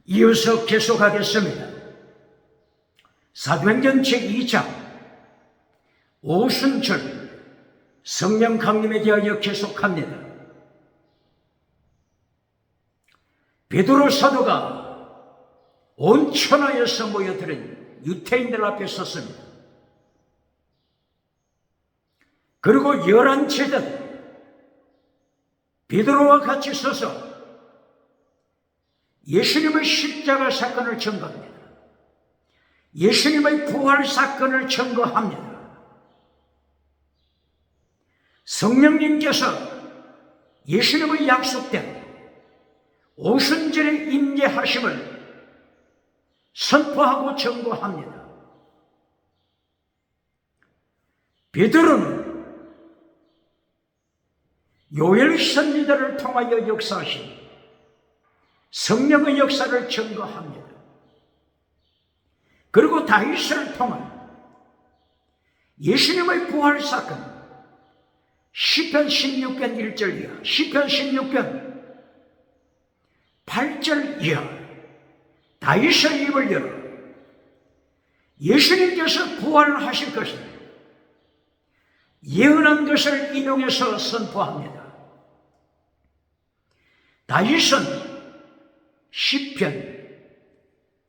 이어서 계속하겠습니다. 사도행전 제2장 오순절 성령 강림에 대하여 계속합니다. 베드로 사도가 온 천하에서 모여들은 유대인들 앞에 섰습니다. 그리고 11제자들 베드로와 같이 서서 예수님의 십자가 사건을 증거합니다. 예수님의 부활 사건을 증거합니다. 성령님께서 예수님의 약속된 오순절의 임재하심을 선포하고 증거합니다. 베드로는 요엘 선지자를 통하여 역사하신 성령의 역사를 증거합니다. 그리고 다윗을 통한 예수님의 부활 사건, 시편 16편 1절 이하, 시편 16편 8절 이하, 다윗의 입을 열어 예수님께서 부활하실 것을 예언한 것을 인용해서 선포합니다. 다윗은 시편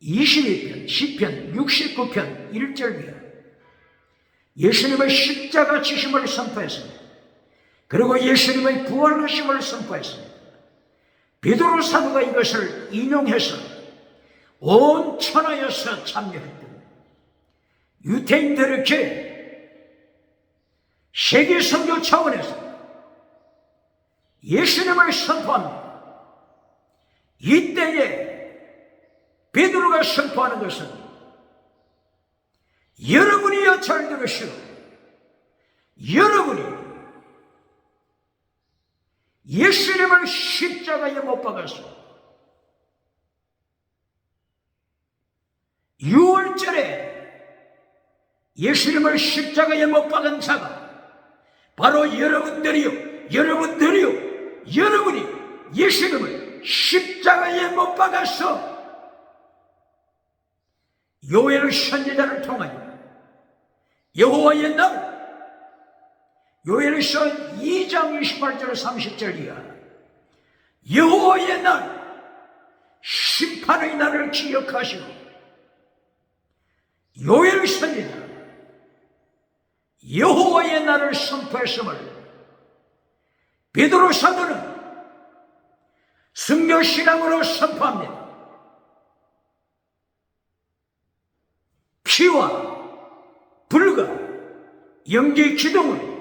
22편, 시편 69편 1절 이하 예수님의 십자가 지심을 선포했습니다. 그리고 예수님의 부활하심을 선포했습니다. 베드로 사도가 이것을 인용해서 온 천하에서 참여했던 유대인들에게 세계 선교 차원에서 예수님을 선포합니다. 이때에 베드로가 선포하는 것은 여러분이여 잘 들으시오. 여러분이 예수님을 십자가에 못 박아서 6월절에 예수님을 십자가에 못 박은 자가 바로 여러분들이요. 여러분이 예수님을 십자가에 못 박아서 요엘 선지자를 통하여 여호와의 날, 요엘서 2장 28절 30절 이하 여호와의 날, 심판의 날을 기억하시고 요엘 선지자 여호와의 날을 선포했음을 베드로 사도는 순교신앙으로 선포합니다. 피와 불과 영계 기둥으로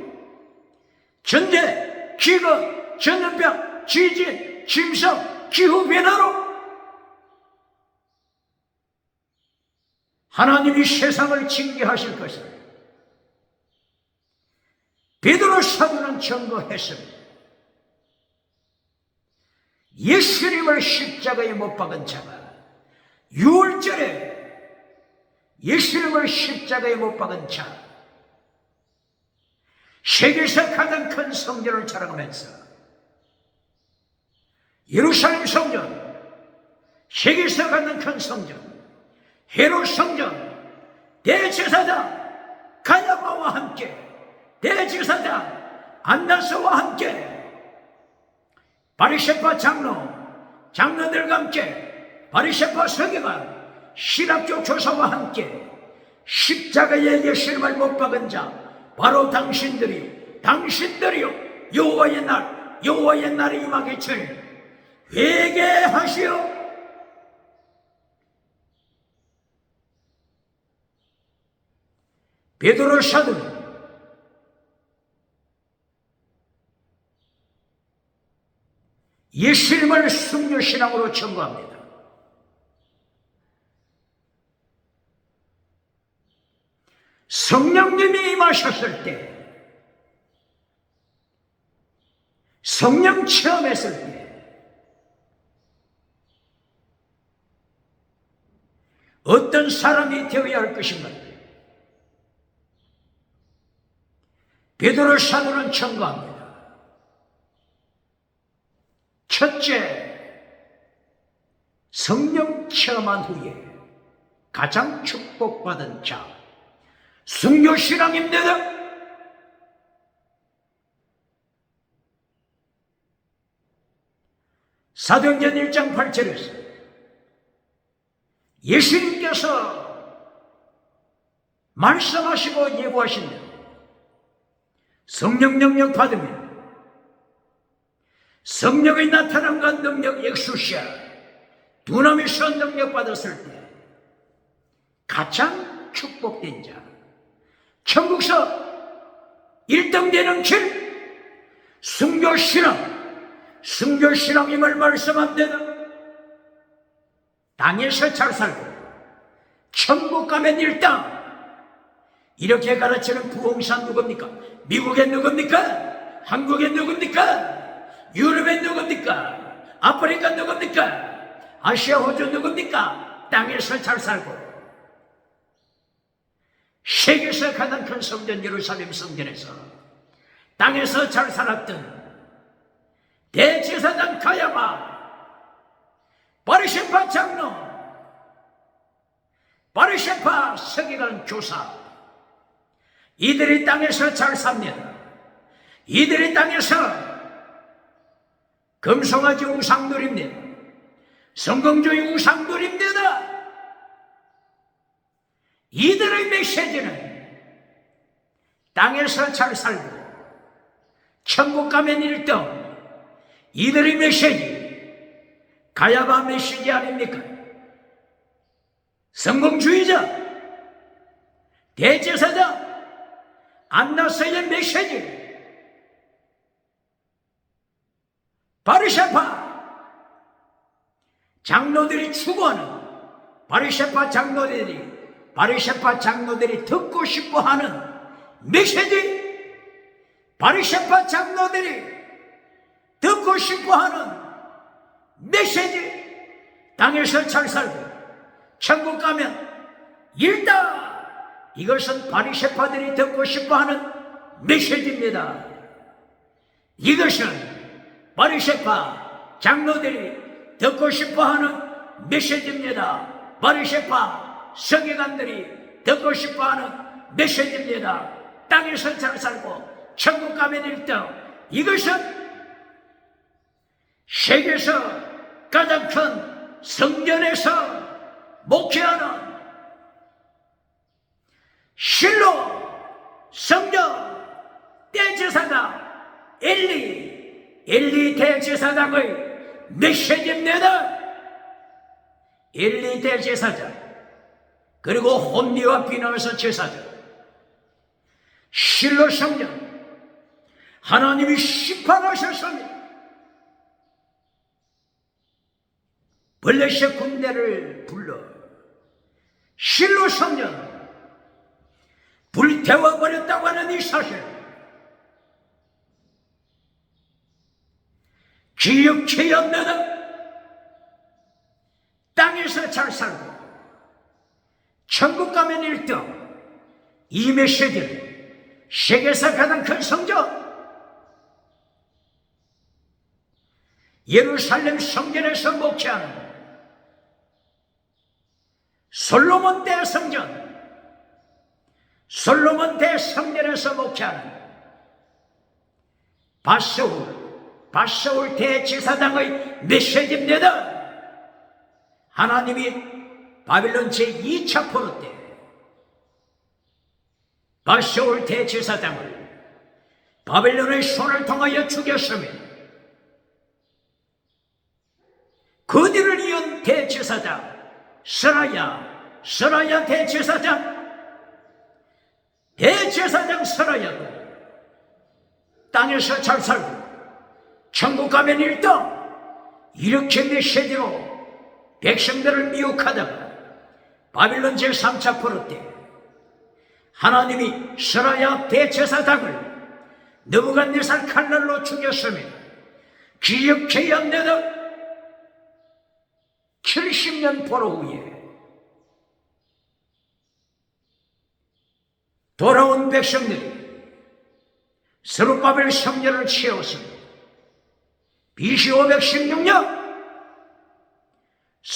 전쟁, 기근, 전염병, 지진, 침성, 기후변화로 하나님이 세상을 징계하실 것을 베드로 사도는 증거했습니다. 예수님을 십자가에 못 박은 자가 6월절에 예수님을 십자가에 못 박은 자, 세계에서 가장 큰 성전을 자랑하면서 예루살렘 성전, 세계에서 가장 큰 성전, 헤롯 성전, 대제사장 가야바와 함께 대제사장 안나스와 함께 바리새파 장로들과 함께 바리새파 서기관 신학교 교사와 함께 십자가에 예수님을 못 박은 자 바로 당신들이요 여호와의 날이 임하기 전에 회개하시오. 베드로 사도는 예수님을 순교신앙으로 증거합니다. 성령님이 임하셨을 때, 성령 체험했을 때 어떤 사람이 되어야 할 것인가? 베드로 사도는 증거합니다. 첫째, 성령 체험한 후에 가장 축복받은 자, 순교신앙입니다. 사도행전 1장 8절에서 예수님께서 말씀하시고 예고하신 대로 성령 능력 받으면 성령의 나타남과 능력 엑수시아 두나미스 능력 받았을 때 가장 축복된 자, 천국서 1등 되는 길, 순교신앙임을 말씀합니다. 땅에서 잘 살고 천국 가면 1등, 이렇게 가르치는 부흥사 누굽니까? 미국엔 누굽니까? 한국엔 누굽니까? 유럽엔 누굽니까? 아프리카 누굽니까? 아시아 호주 누굽니까? 땅에서 잘 살고 세계에서 가장 큰 성전 예루살렘 성전에서 땅에서 잘 살았던 대제사장 가야바, 바리새파 장로, 바리새파 서기관 교사, 이들이 땅에서 잘 삽니다. 이들이 땅에서 금송아지 우상 누립니다. 성공주의 우상 누립니다. 이들의 메시지는 땅에서 잘 살고 천국 가면 1등, 이들의 메시지 가야바 메시지 아닙니까? 성공주의자, 대제사장 안나서의 메시지, 바리새파 장로들이 추구하는 바리새파 장로들이 듣고 싶어하는 메시지, 바리새파 장로들이 듣고 싶어하는 메시지, 땅에서 잘 살고 천국 가면 1등, 이것은 바리새파들이 듣고 싶어하는 메시지입니다. 이것은 바리새파 장로들이 듣고 싶어하는 메시지입니다. 바리새파 서기관들이 듣고 싶어하는 메시지입니다. 땅에서 잘 살고 천국 가면 1등, 이것은 세계에서 가장 큰 성전에서 목회하는 실로 성전 대제사장 엘리 대제사장의 메시지입니다. 엘리 대제사장, 그리고 혼미와 비나면서 제사장, 실로 성전, 하나님이 심판하셨습니다. 블레셋 군대를 불러 실로 성전 불태워버렸다고 하는 이 사실, 기억치 않는 땅에서 잘 살고 천국 가면 1등, 이 메시지를 세계에서 가장 큰 성전 예루살렘 성전에서 목회하는 솔로몬 대성전에서 목회하는 바사울 대제사장의 메시지입니다. 하나님이 바빌론 제2차 포로 때 바사울 대제사장을 바빌론의 손을 통하여 죽였으며, 그 뒤를 이은 대제사장 스라야 대제사장 스라야도 땅에서 잘 살고 천국 가면 1등, 이렇게 메시지로 백성들을 미혹하다가 바빌론 제3차 포로 때 하나님이 스라야 대제사장을 느부갓네살 칼날로 죽였으며, 기억해야 합니다. 70년 포로 후에 돌아온 백성들이 스룹바벨 성전을 채웠습니다. BC 516년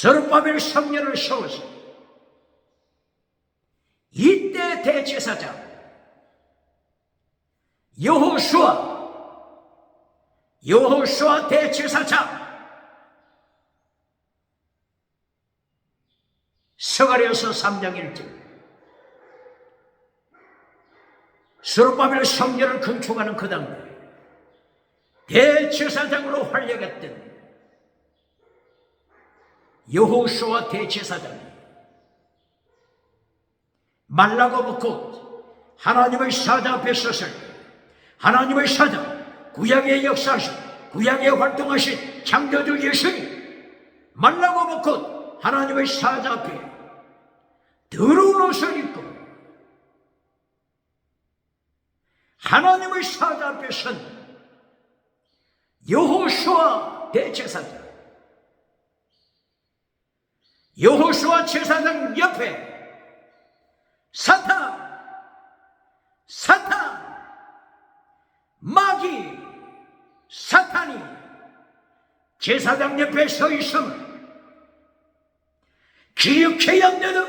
스룹바벨 성년을 세워서 이때 대제사장 여호수아 대제사장 스가랴서 3장 1절 스룹바벨 성전을 건축하는 그 당대 대제사장으로 활약했던 여호수아 대제사장이 말라고 곧 하나님의 사자 앞에 섰을 때 하나님의 사자 구약의 역사하신 구약의 활동하신 창조주 예수님 말라고 곧 하나님의 사자 앞에 더러운 옷을 입고 하나님의 사자 앞에 선 여호수아 대제사장 여호수아 제사장 옆에 사탄 마귀 사탄이 제사장 옆에 서 있음을 기억해야 합니다.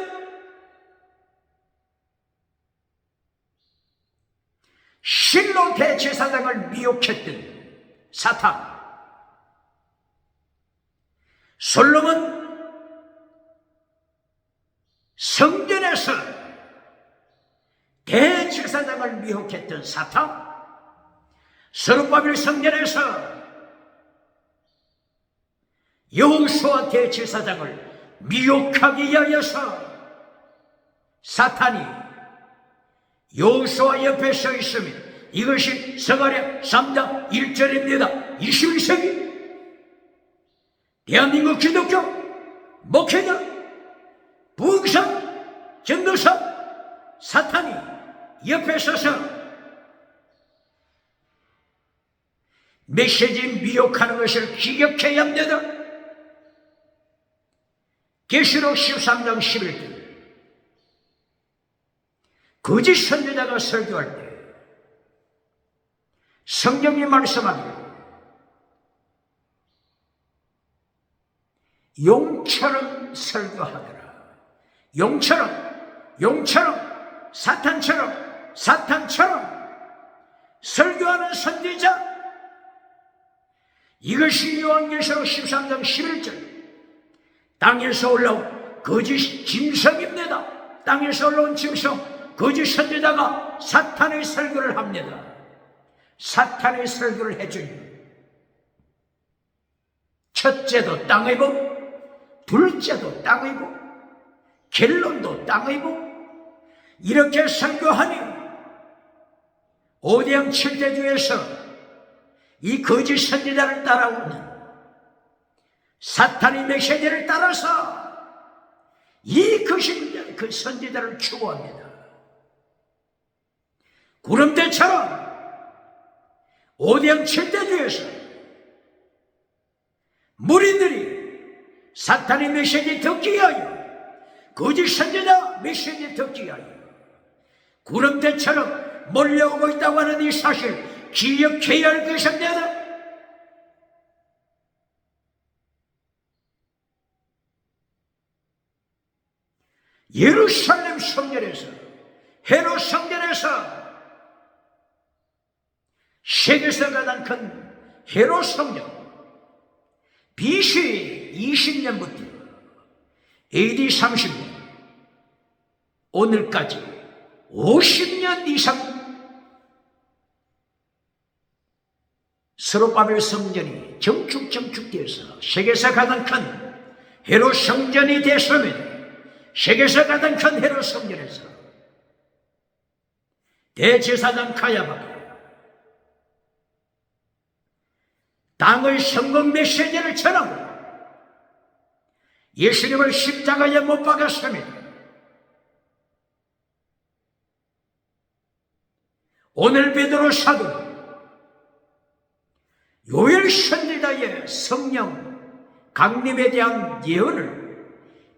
실로 대제사장을 미혹했던 사탄 솔로몬 성전에서 대제사장을 미혹했던 사탄 스룹바벨 성전에서 여호수아 대제사장을 미혹하기 위하여서 사탄이 여호수아 옆에 서 있으면 이것이 스가랴 3장 1절입니다. 21세기 대한민국 기독교 목회자 부흥사 전도사 사탄이 옆에 서서 메시지 미혹하는 것을 기억해야 합니다. 계시록 13장 11절 거짓 선지자가 설교할 때 성경이 말씀하기를 용처럼 설교하더라. 용처럼 사탄처럼 설교하는 선지자 이것이 요한계시록 13장 11절 땅에서 올라온 거짓 짐승입니다. 땅에서 올라온 짐승 거짓 선지자가 사탄의 설교를 합니다. 사탄의 설교를 해주니 첫째도 땅의 복, 둘째도 땅의 복, 결론도 땅의 복 이렇게 설교하니 오대양 7대주에서 이 거짓 선지자를 따라오는 사탄의 메시지를 따라서 이 그 선지자를 추구합니다. 구름대처럼 오대양 7대주에서 무리들이 사탄의 메시지 듣기 위하여 거짓 선지자 메시지 듣기 위하여 구름대처럼 몰려오고 있다고 하는 이 사실 기억해야 할 것입니다. 예루살렘 성전에서 헤롯 성전에서 세계에서 가장 큰 헤롯 성전 BC 20년부터 AD 30년 오늘까지 50년 이상 스룹바벨 성전이 정축되어서 세계에서 가장 큰 헤롯 성전이 됐으면 세계에서 가장 큰 헤롯 성전에서 대제사장 가야바가 땅의 성공 메시지를 전하고 예수님을 십자가에 못 박았으면 오늘 베드로 사도는 요엘 선지자의 성령 강림에 대한 예언을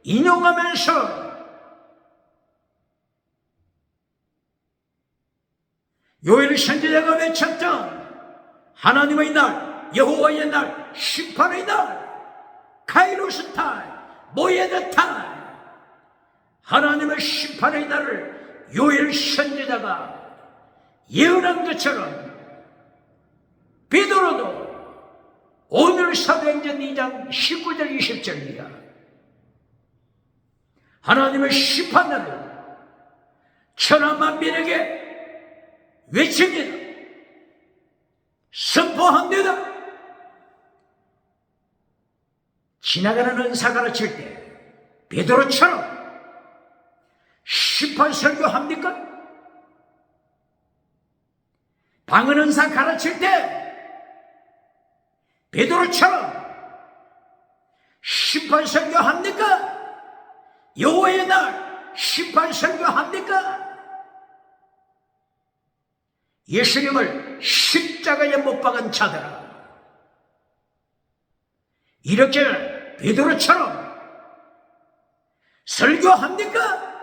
인용하면서 요엘 선지자가 외쳤던 하나님의 날, 여호와의 날, 심판의 날, 카이로스 타임, 모여 듯한 하나님의 심판의 날을 요엘 선지자가 예언한 것처럼 베드로도 오늘 사도행전 2장 19절 20절이야. 하나님의 심판날을 천하만민에게 외칩니다. 선포합니다. 지나가는 은사 가르칠 때 베드로처럼 심판 설교합니까? 방언 은사 가르칠 때 베드로처럼 심판 설교합니까? 여호와의 날 심판 설교합니까? 예수님을 십자가에 못 박은 자들아, 이렇게 베드로처럼 설교합니까?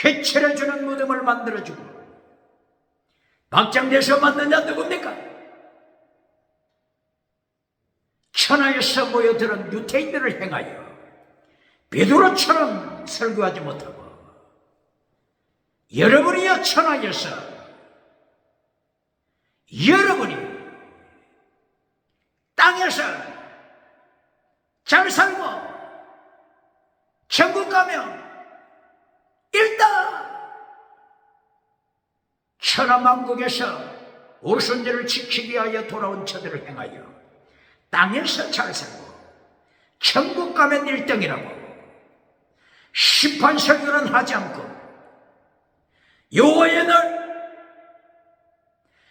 회칠해주는 무덤을 만들어주고 박장대에서 만든 자 누굽니까? 천하에서 모여들은 유태인들을 행하여 베드로처럼 설교하지 못하고, 여러분이여 천하에서 여러분이 땅에서 잘 살고 천국 가면 일단 천하만국에서 오순절을 지키기 위하여 돌아온 저들을 행하여 땅에서 잘 살고 천국 가면 1등이라고 심판 설교는 하지 않고, 여호와의 날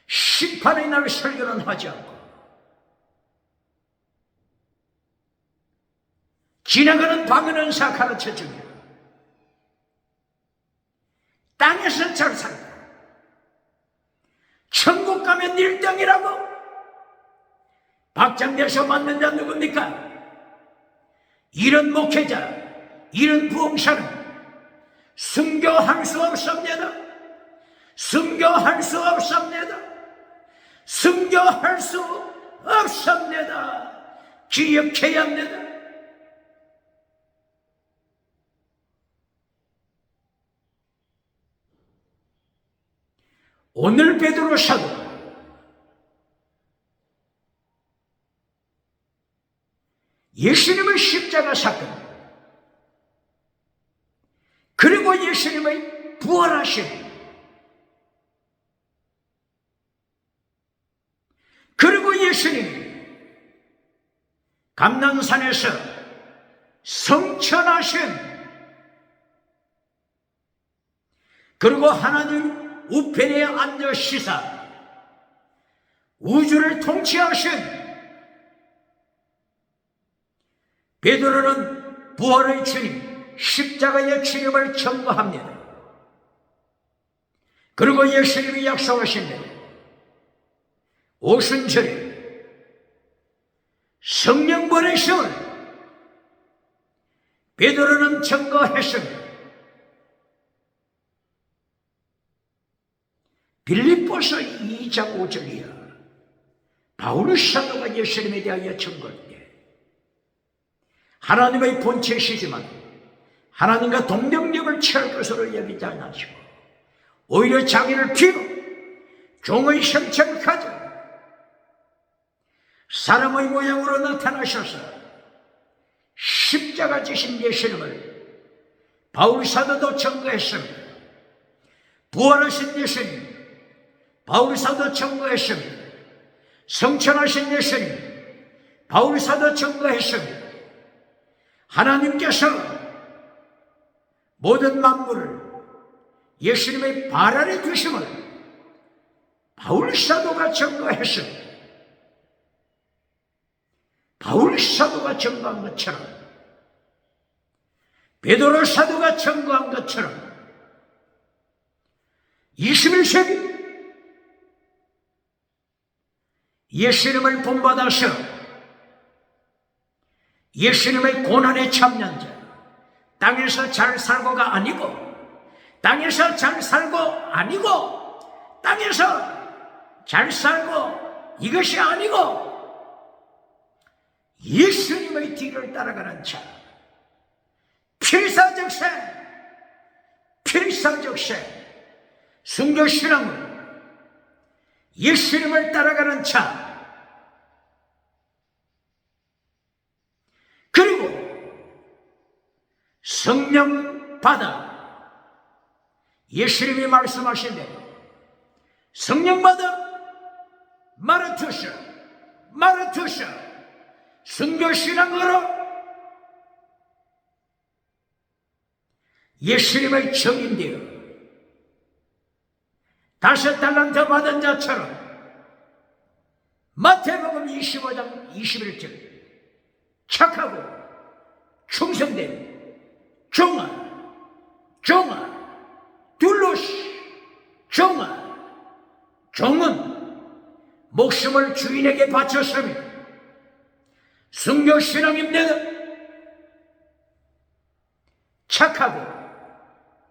심판의 날 설교는 하지 않고, 지나가는 방언 은사 가르쳐주며 땅에서 잘 살고 천국 가면 1등이라고 박장대에서 만난 자 누굽니까? 이런 목회자, 이런 부흥사는 순교할 수 없습니다. 순교할 수 없습니다. 순교할 수 없습니다. 기억해야 합니다. 오늘 베드로 사도 예수님의 십자가 사건, 그리고 예수님의 부활하심, 그리고 예수님이 감난산에서 성천하심, 그리고 하나님 우편에 앉아 시사 우주를 통치하신 베드로는 부활의 주님, 십자가의 주님을 증거합니다. 그리고 예수님이 약속하신 대로 오순절에 성령 보내심을 베드로는 증거했습니다. 빌립보서 2장 5절이야. 바울 사도가 예수님에 대하여 증거할 때 하나님의 본체시지만 하나님과 동정력을 취할 것으로 여기지 않으시고 오히려 자기를 비로 종의 형체를 가져 사람의 모양으로 나타나셔서 십자가 지신 예수님을 바울 사도도 증거했습니다. 부활하신 예수님 바울 사도 증거했습니다. 성천하신 예수님 바울 사도 증거했습니다. 하나님께서 모든 만물을 예수님의 발 아래 두심을 바울 사도가 증거했습니다. 바울 사도가 증거한 것처럼, 베드로 사도가 증거한 것처럼 21세기 예수님을 본받아서 예수님의 고난에 참여한 자, 땅에서 잘 살고가 아니고, 땅에서 잘 살고 아니고, 땅에서 잘 살고 이것이 아니고 예수님의 뒤를 따라가는 자, 필사적생, 순교신앙으로 예수님을 따라가는 자, 그리고 성령 받아 예수님이 말씀하신 대로 성령 받아 마르투셔 순교신앙으로 예수님의 적인되어 5달란트 받은 자처럼 마태복음 25장 21절 착하고 충성된 종아 둘로시 종은 목숨을 주인에게 바쳤으며 순교신앙입니다. 착하고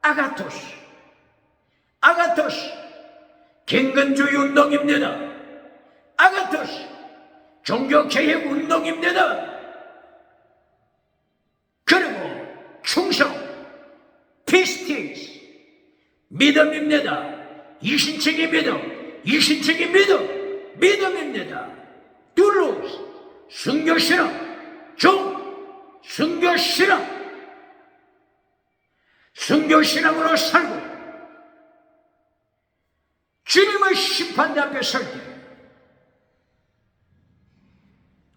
아가토스 경건주의 운동입니다. 아가토스 종교개혁 운동입니다. 그리고 충성 피스티스 믿음입니다. 이신칭이 믿음입니다. 둘로스 순교신앙 순교신앙으로 살고 주님의 심판대 앞에 설 때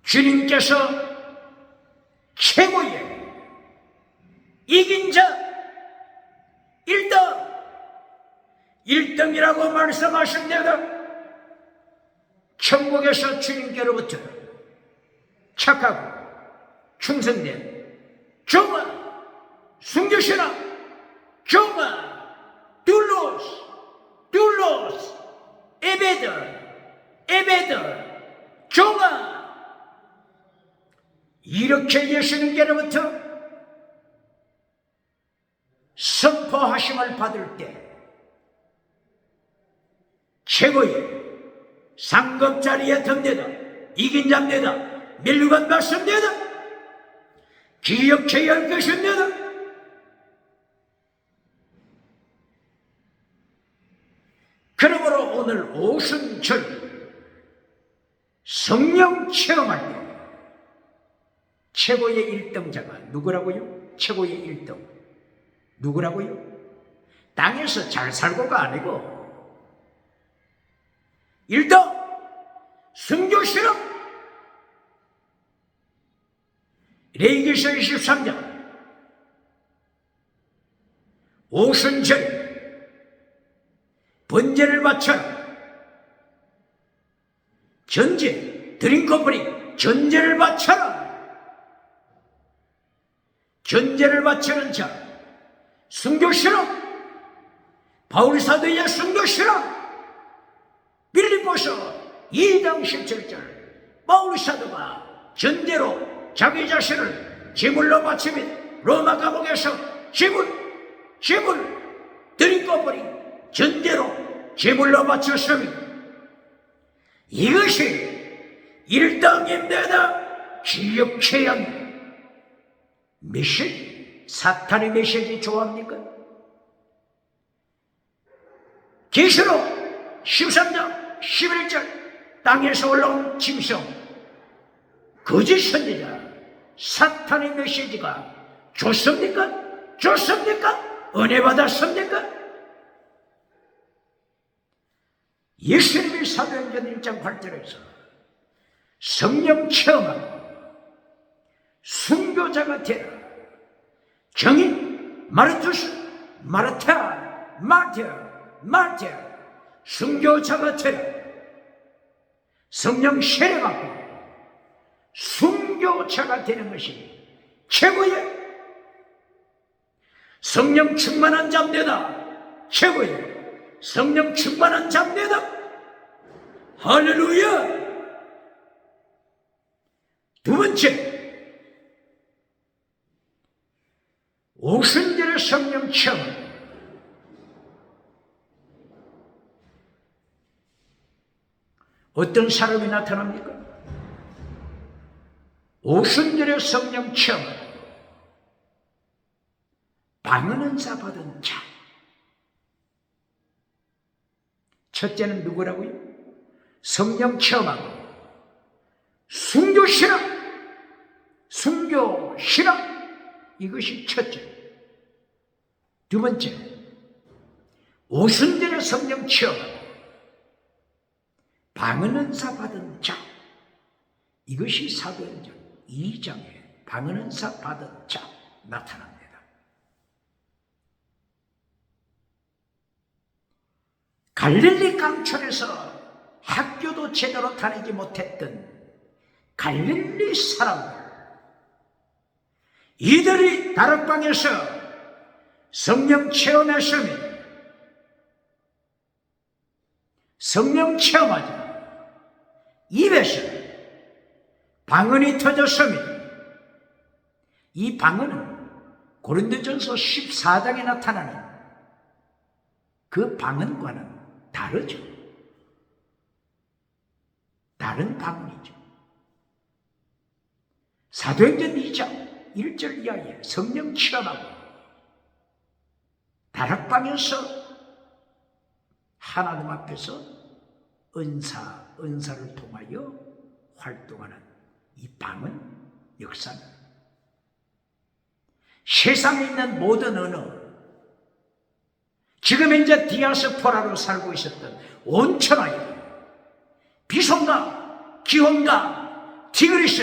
주님께서 최고의 이긴 자 1등이라고 말씀하십니다. 천국에서 주님께로부터 착하고 충성된 종아 순교신앙 종아 둘로스 에베드 종아 이렇게 예수님께로부터 선포하심을 받을 때 최고의 상급 자리에 듭니다. 이긴 자입니다. 멸류관 받습니다. 기억해야 할 것입니다. 그러므로 오늘 오순절 성령 체험할 때 최고의 1등자가 누구라고요? 최고의 1등 누구라고요? 땅에서 잘 살고가 아니고 1등 순교신앙 레위기서 23장 오순절 번제를 바쳐라. 전제 드링크오프링 전제를 바쳐라. 전제를 바치는 자 순교신앙 바울사도의 순교신앙 빌립보서 2장 17절 바울사도가 전제로 자기 자신을 제물로 바치며 로마 감옥에서 제물 드링크오프링 전제로 제물로 바쳤으며 이것이 1등입니다. 기억해야 합니다. 메시지 사탄의 메시지 좋아합니까? 계시록 13장 11절 땅에서 올라온 짐승 거짓 선지자 사탄의 메시지가 좋습니까? 은혜 받았습니까? 예수님이 사도행전 1장 8절에서 성령 체험하고 순교자가 되라. 정인 마르투스 마르타 순교자가 되라. 성령 세례받고 순교자가 되는 것이 최고의 성령 충만한 자입니다. 최고의 성령 충만한 자입니다. 할렐루야. 두 번째 오순절의 성령 체험. 어떤 사람이 나타납니까? 오순절에 성령 체험하고 방언은사 받은 자. 첫째는 누구라고요? 성령 체험하고 순교신앙. 순교신앙, 이것이 첫째. 두 번째, 오순절에 성령 체험하고 방언은사 받은 자. 이것이 사도행전 2장에 방언은사 받은 자 나타납니다. 갈릴리 강촌에서 학교도 제대로 다니지 못했던 갈릴리 사람들, 이들이 다락방에서 성령 체험했으니 성령 체험하자 입에서 방언이 터졌습니다. 이 방언은 고린도전서 14장에 나타나는 그 방언과는 다르죠. 다른 방언이죠. 사도행전 2장 1절 이하에 성령 체험하고 다락방에서 하나님 앞에서 은사를 통하여 활동하는 이 방언 역사는 세상에 있는 모든 언어, 지금 현재 디아스포라로 살고 있었던 온 천하에 비송가, 기혼가, 티그리스,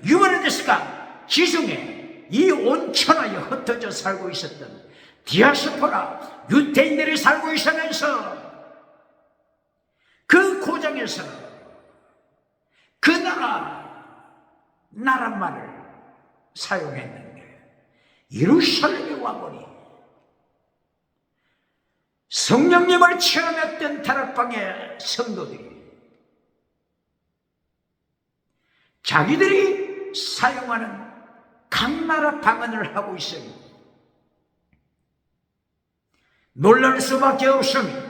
유머네데스가 지중해 이 온 천하에 흩어져 살고 있었던 디아스포라 유대인들이 살고 있으면서 그 고장에서 그 나라말을 사용했는데 예루살렘에 와보니 성령님을 체험했던 다락방의 성도들이 자기들이 사용하는 각 나라 방언을 하고 있으니 놀랄 수밖에 없습니다.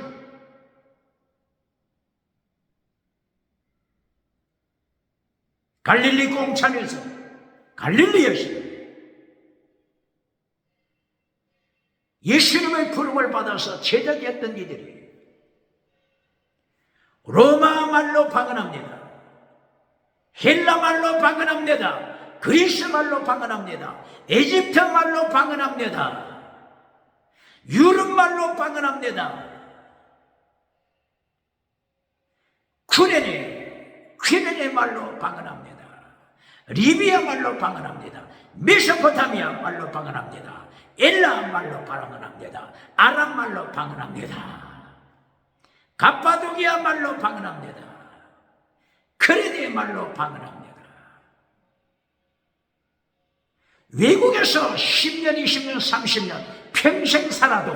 갈릴리 공찬에서, 갈릴리에서 예수님의 부름을 받아서 제자되었던 이들이 로마 말로 방언합니다. 헬라 말로 방언합니다. 그리스 말로 방언합니다. 에집트 말로 방언합니다. 유럽 말로 방언합니다. 퀴레네 말로 방언합니다. 리비아 말로 방언합니다. 메소포타미아 말로 방언합니다. 엘라 말로 방언합니다. 아람 말로 방언합니다. 갑바도기아 말로 방언합니다. 크레네 말로 방언합니다. 외국에서 10년, 20년, 30년 평생 살아도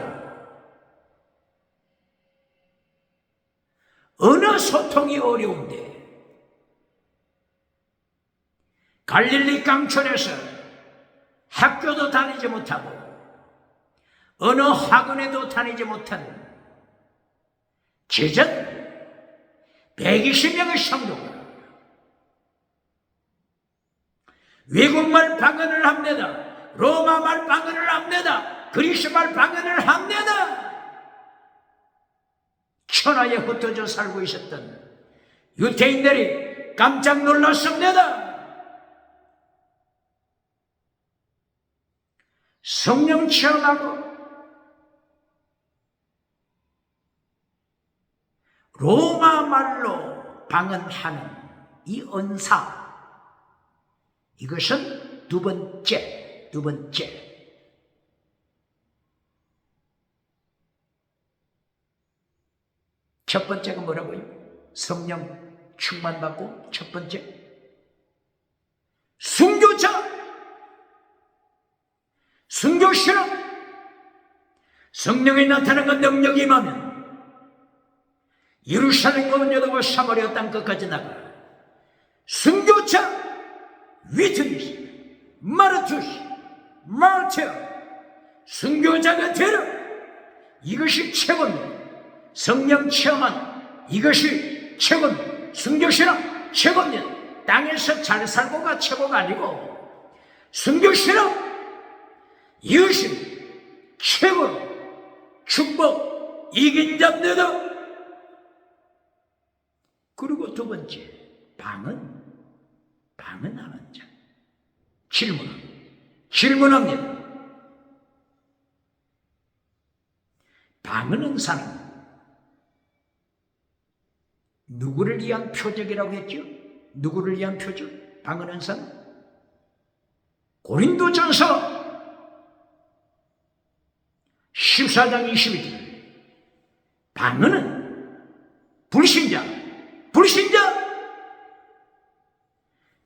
언어 소통이 어려운데 갈릴리 강촌에서 학교도 다니지 못하고 언어 학원에도 다니지 못한 제자들 120명의 성도가 외국말 방언을 합니다. 로마말 방언을 합니다. 그리스말 방언을 합니다. 천하에 흩어져 살고 있었던 유대인들이 깜짝 놀랐습니다. 성령 체험하고 로마 말로 방언하는 이 은사, 이것은 두 번째. 첫 번째가 뭐라고요? 성령 충만받고 첫 번째 순교자, 순교신앙. 성령이 나타난 건 능력이 임하면 예루살렘과 여도와 사마리아 땅 끝까지 나가 순교자, 위트니스, 마르투스, 마르티어, 순교자가 되라. 이것이 최고입니다. 성령 체험한 이것이 최고입니다. 순교신앙 최고입니다. 땅에서 잘 살고가 최고가 아니고 순교신앙, 이웃이 최고, 축복, 이긴 자입니다. 그리고 두 번째, 방언하는 자. 질문합니다. 방언은 사람, 누구를 위한 표적이라고 했죠? 누구를 위한 표적? 방언은 사람. 고린도전서 14장 22절. 방언은 불신자,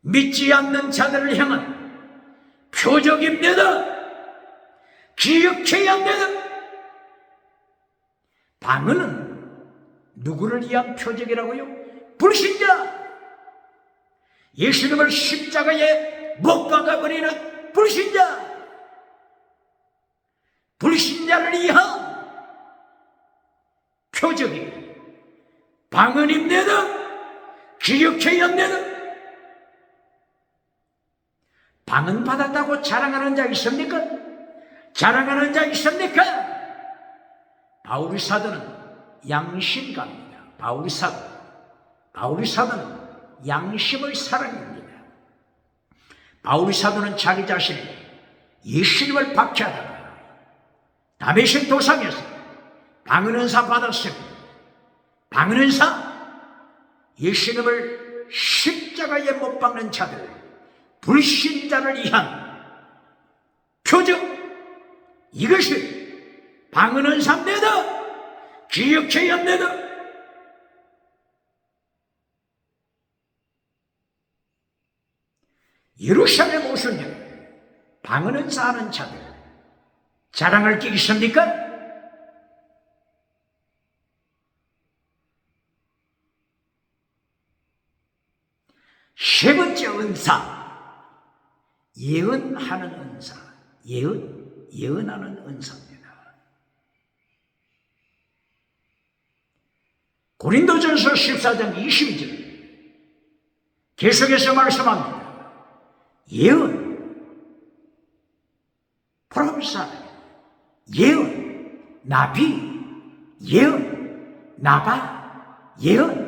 믿지 않는 자들을 향한 표적입니다. 기억해야 합니다. 방언은 누구를 위한 표적이라고요? 불신자, 예수님을 십자가에 못 박아버리는 불신자를 위한 표적이 방언입니다. 기억해야 합니다. 방언 받았다고 자랑하는 자 있습니까? 바울의 사도는 양심가입니다. 바울의 사도는 양심의 사랑입니다. 바울의 사도는 자기 자신이 예수님을 박해하다가 다메섹 도상에서 방언은사 받았습니다. 방언은사, 예수님을 십자가에 못 박는 자들, 불신자를 위한 표적, 이것이 방언은사입니다. 기억해야 합니다. 예루살렘 오순절 방언은사 하는 자들 자랑할 게 있습니까? 세 번째 은사, 예언하는 은사. 예언하는 은사입니다. 고린도전서 14장 22절 계속해서 말씀합니다. 예언, 프로페서, 예언, 나비, 예언, 나바, 예언은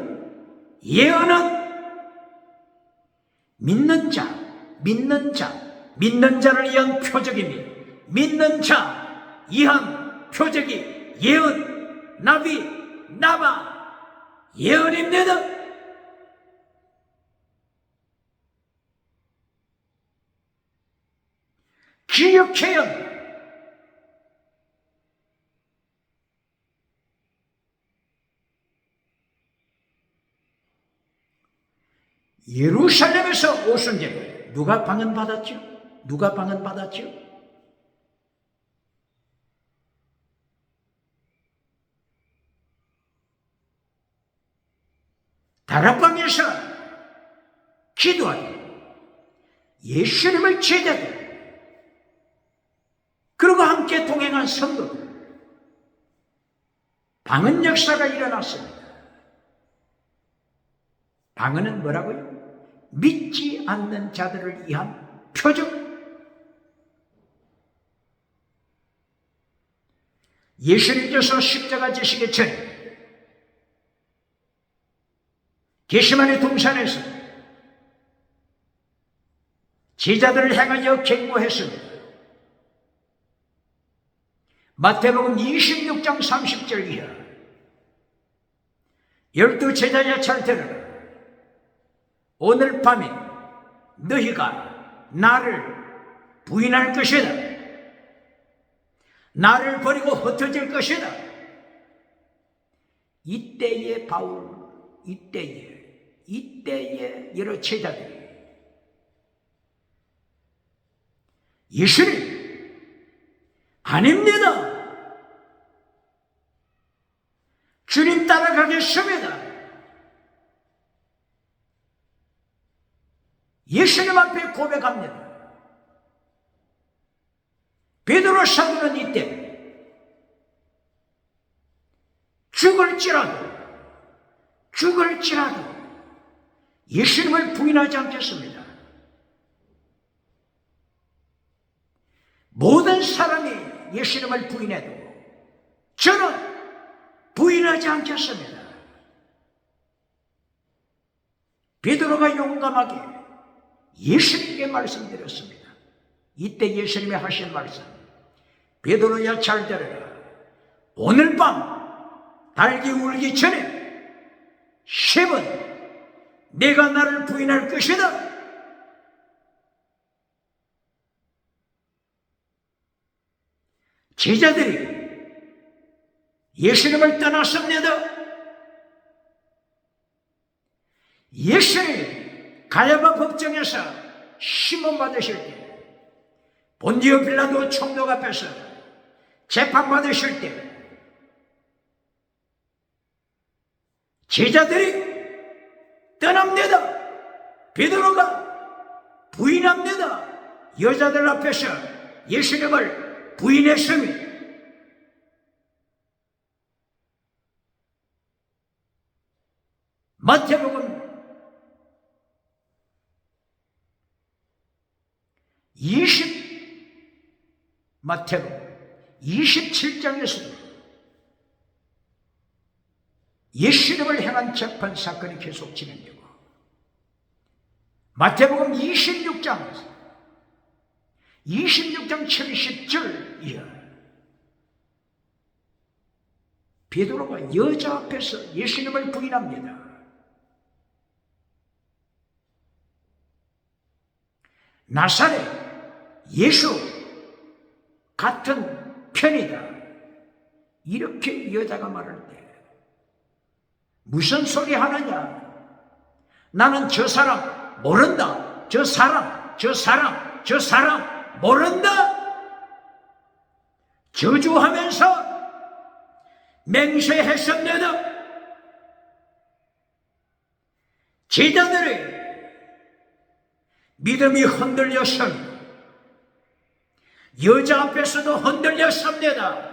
믿는 자를 위한 표적입니다. 믿는 자 위한 표적이 예언, 나비, 나바, 예언입니다. 기억해야 합니다. 예루살렘에서 오순절에 누가 방언 받았죠? 다락방에서 기도하고 예수님을 제자들 그리고 함께 동행한 성도들, 방언 역사가 일어났습니다. 방언은 뭐라고요? 믿지 않는 자들을 위한 표적. 예수님께서 십자가 지시기 전에 게시마네 동산에서 제자들을 향하여 경고했습니다. 마태복음 26장 30절 이하 12 제자야 잘 들으라. 오늘 밤에 너희가 나를 부인할 것이다. 나를 버리고 흩어질 것이다. 이때에 바울, 이때에 여러 제자들이 예수님 아닙니다. 주님 따라가겠습니다. 예수님 앞에 고백합니다. 베드로 사도는 이때 죽을지라도 예수님을 부인하지 않겠습니다. 모든 사람이 예수님을 부인해도 저는 부인하지 않겠습니다. 베드로가 용감하게 예수님께 말씀드렸습니다. 이때 예수님이 하신 말씀, 베드로야 잘 들어라. 오늘 밤 달기 울기 전에 10번 내가 나를 부인할 것이다. 제자들이 예수님을 떠났습니다. 예수님 가야바 법정에서 심문 받으실 때, 본디오 빌라도 총독 앞에서 재판 받으실 때 제자들이 떠납니다. 베드로가 부인합니다. 여자들 앞에서 예수님을 부인했습니다. 마태복음 27장에서 예수님을 향한 재판 사건이 계속 진행되고, 마태복음 26장 70절 이하 베드로가 여자 앞에서 예수님을 부인합니다. 나사렛 예수 같은 편이다, 이렇게 여자가 말할 때 무슨 소리 하느냐, 나는 저 사람 모른다, 저 사람 모른다, 저주하면서 맹세했습니다. 제자들의 믿음이 흔들렸습니다. 여자 앞에서도 흔들렸습니다.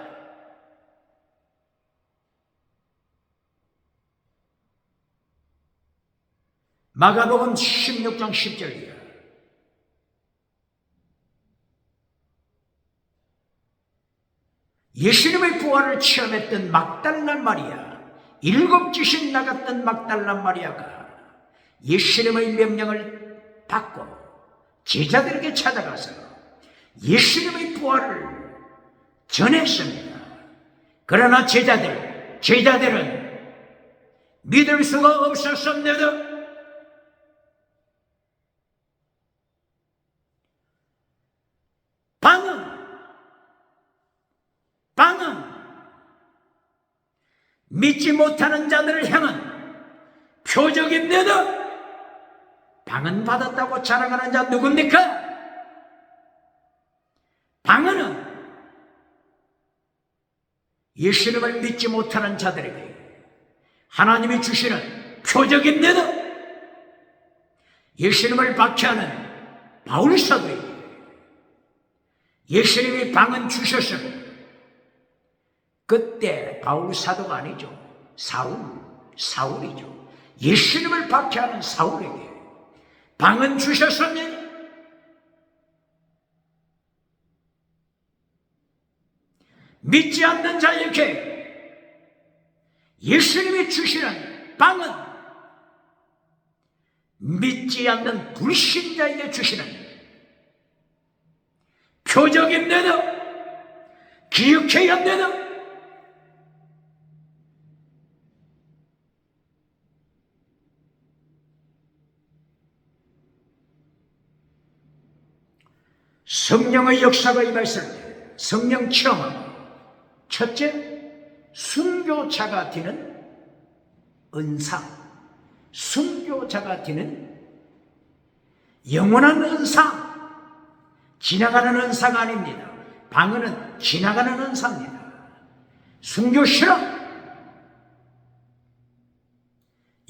마가복음 16장 10절이야. 예수님의 부활을 체험했던 막달라 마리아, 7 귀신 나갔던 막달라 마리아가 예수님의 명령을 받고 제자들에게 찾아가서 예수님의 부활을 전했습니다. 그러나 제자들은 믿을 수가 없었습니다. 방은 믿지 못하는 자들을 향한 표적입니다. 방언 받았다고 자랑하는 자 누굽니까? 방언은 예수님을 믿지 못하는 자들에게 하나님이 주시는 표적입니다. 예수님을 박해하는 바울 사도에게 예수님이 방언 주셨습니다. 그때 바울 사도가 아니죠. 사울이죠. 예수님을 박해하는 사울에게 방언 주셨습니다. 믿지 않는 자에게 예수님이 주시는 방언, 믿지 않는 불신자에게 주시는 표적입니다. 기억해야 합니다. 성령의 역사가 임했을 때 성령 체험하고, 첫째, 순교자가 되는 은사, 순교자가 되는 영원한 은사, 지나가는 은사가 아닙니다. 방언은 지나가는 은사입니다. 순교 실험,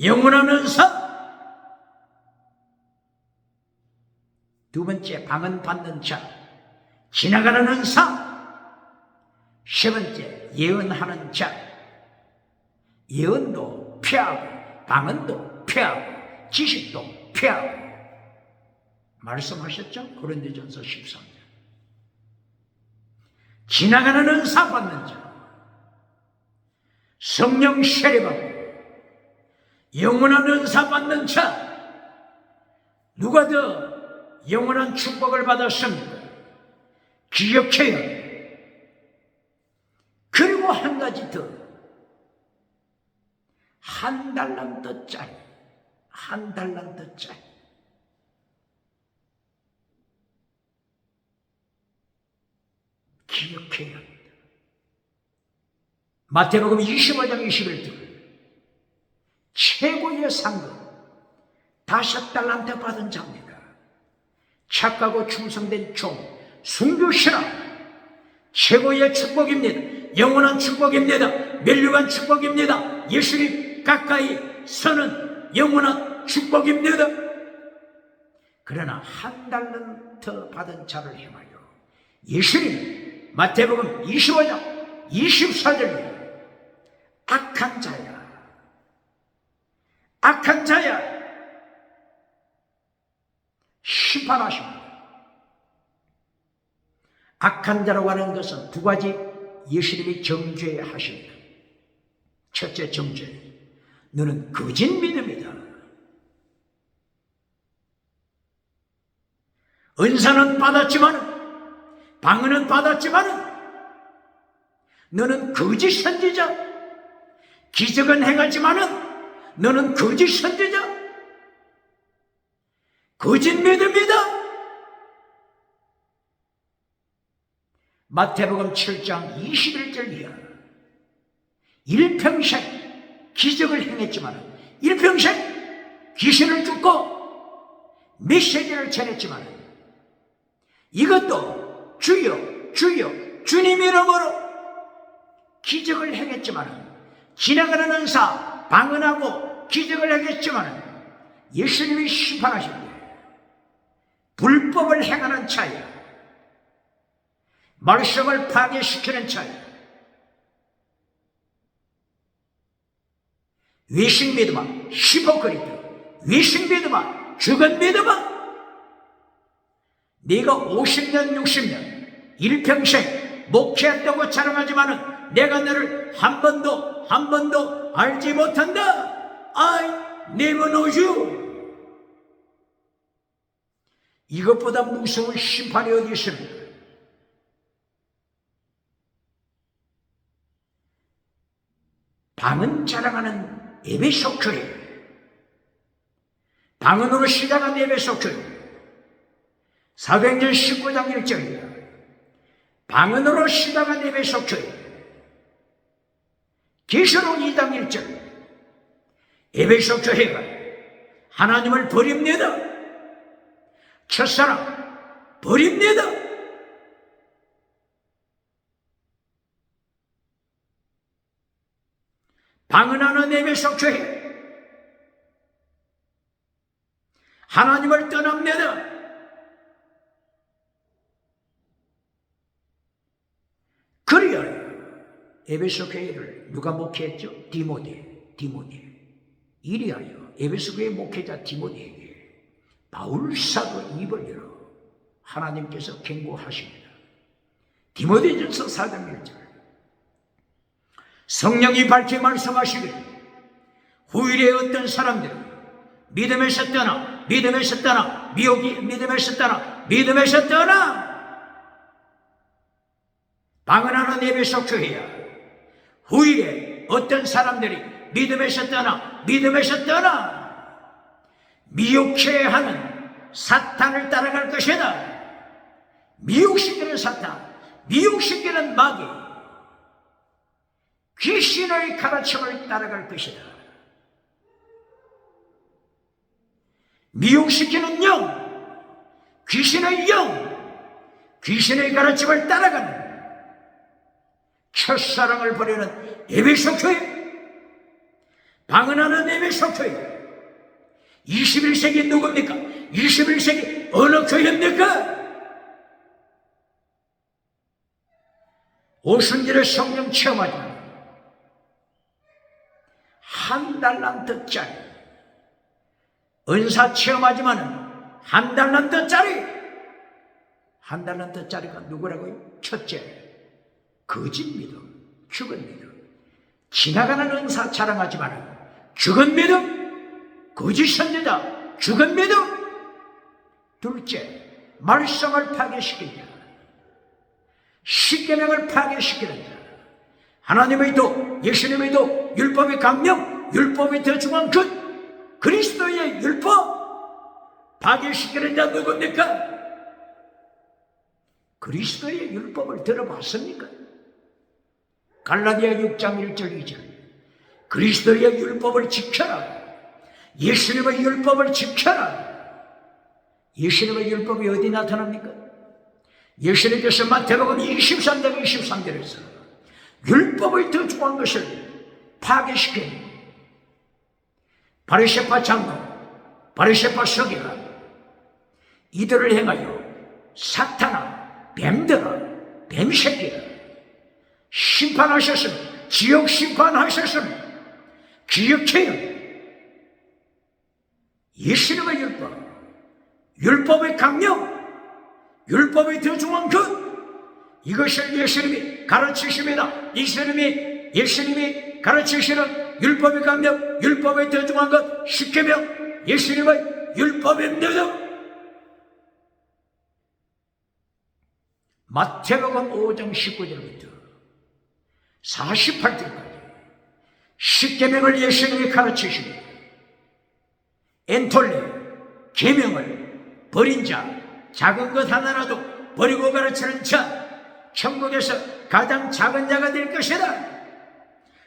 영원한 은사. 두 번째, 방언 받는 자, 지나가는 은사. 세 번째, 예언하는 자, 예언도 피하고 방언도 피하고 지식도 피하고 말씀하셨죠? 고린도전서 13장. 지나가는 은사 받는 자, 성령 세례받고 영원한 은사 받는 자, 누가 더 영원한 축복을 받았습니까? 기억해야 돼. 그리고 한 가지 더, 한 달란트짜리, 한 달란트짜리. 기억해야 합니다. 마태복음 25장 21절, 최고의 상급 5달란트 받은 자입니다. 착하고 충성된 종, 순교시라. 최고의 축복입니다. 영원한 축복입니다. 멸류관 축복입니다. 예수님 가까이 서는 영원한 축복입니다. 그러나 한 달란트 받은 자를 향하여 예수님 마태복음 25장 24절에 악한 자야, 악한 자야 심판하십니다. 악한 자라고 하는 것은 두 가지 예수님이 정죄하십니다. 첫째 정죄, 너는 거짓 믿음이다. 은사는 받았지만, 방언은 받았지만 너는 거짓 선지자. 기적은 행하지만은 너는 거짓 선지자, 거짓 믿음이다. 마태복음 7장 21절 이하. 일평생 기적을 행했지만, 일평생 귀신을 쫓고 메시지를 전했지만, 이것도 주여 주여 주님 이름으로 기적을 행했지만, 지나가는 은사 방언하고 기적을 행했지만 예수님이 심판하십니다. 불법을 행하는 자야, 말씀을 파괴시키는 자야, 외식 믿음아, 히포크리트, 외식 믿음아, 죽은 믿음아, 네가 50년 60년 일평생 목회했다고 자랑하지만은 내가 너를 한 번도 알지 못한다. I never know you. 이것보다 무서운 심판이 어디 있습니까? 방언 자랑하는 에베소 교회, 방언으로 시작한 에베소 교회, 사도행전 19장 1절이야. 방언으로 시작한 에베소 교회, 계시록 2장 1절, 에베소 교회가 하나님을 버립니다. 첫사랑 버립니다. 방언하는 에베소 교회, 하나님을 떠납니다. 그리하여 에베소 교회를 누가 목회했죠? 디모데. 이리하여 에베소 교회 목회자 디모데에게 바울 사도 입을 열어 하나님께서 경고하십니다. 디모데전서 4장 1절, 성령이 밝히 말씀하시길 후일에 어떤 사람들이 믿음에서 떠나 미혹이 믿음에서 떠나 방언하는 에베소 교회야. 후일에 어떤 사람들이 믿음에서 떠나 미혹해 하는 사탄을 따라갈 것이다. 미혹시키는 사탄, 미혹시키는 마귀, 귀신의 가르침을 따라갈 것이다. 미혹시키는 영, 귀신의 가르침을 따라가는 첫사랑을 버리는 에베소 교회, 방언하는 에베소 교회. 21세기 누굽니까? 21세기 어느 교회입니까? 오순절에 성령 체험하지만 한 달란트짜리 은사 체험하지만은 한 달란트짜리가 누구라고요? 첫째, 거짓 믿음, 죽은 믿음. 지나가는 은사 자랑하지만은 죽은 믿음, 거짓 선지자, 죽은 믿음. 둘째, 말씀을 파괴시킨 자, 십계명을 파괴시키는 자, 하나님의 도, 예수님의 도, 율법의 강령, 율법의 더 중요한 것, 그리스도의 율법 파괴시키는 자 누굽니까? 그리스도의 율법을 들어봤습니까? 갈라디아 6장 1절 2절 그리스도의 율법을 지켜라. 예수님의 율법을 지켜라. 예수님의 율법이 어디 나타납니까? 예수님께서 마태복음 23장 23절에서 율법의 더 중요한 것을 파괴시킨 바리새파 장로, 바리새파 서기관 이들을 행하여 사탄아, 뱀들아, 뱀새끼라 심판하셨으면, 지옥 심판하셨으면 기억해요. 예수님의 율법, 율법의 강령, 율법의 더 중요한 것, 이것을 예수님이 가르치십니다. 예수님이 가르치시는 율법의 강령, 율법의 더 중요한 것, 십계명, 예수님의 율법의 능력. 마태복음 5장 19절부터 48절까지 십계명을 예수님이 가르치십니다. 엔톨레, 계명을 버린 자, 작은 것 하나라도 버리고 가르치는 자, 천국에서 가장 작은 자가 될 것이다.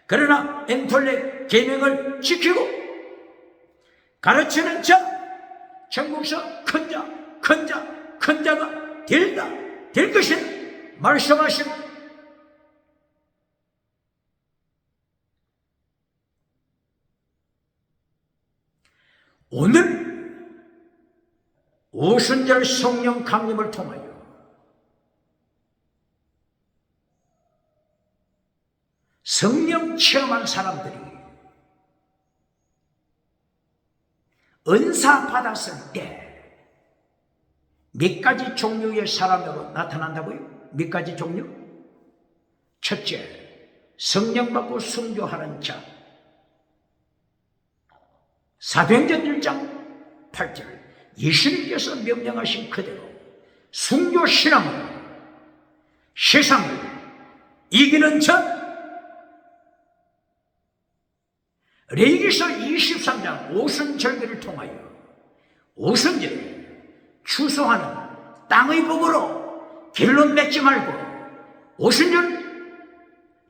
그러나 엔톨레, 계명을 지키고 가르치는 자, 천국에서 큰 자가 될 것이다. 말씀하십니다. 오늘 오순절 성령 강림을 통하여 성령 체험한 사람들이 은사 받았을 때 몇 가지 종류의 사람으로 나타난다고요? 몇 가지 종류? 첫째, 성령 받고 순교하는 자. 사도행전 1장 8절 예수님께서 명령하신 그대로 순교신앙으로 세상을 이기는 자. 레위기서 23장 오순절기를 통하여 오순절 추수하는 땅의 복으로 결론 맺지 말고 오순절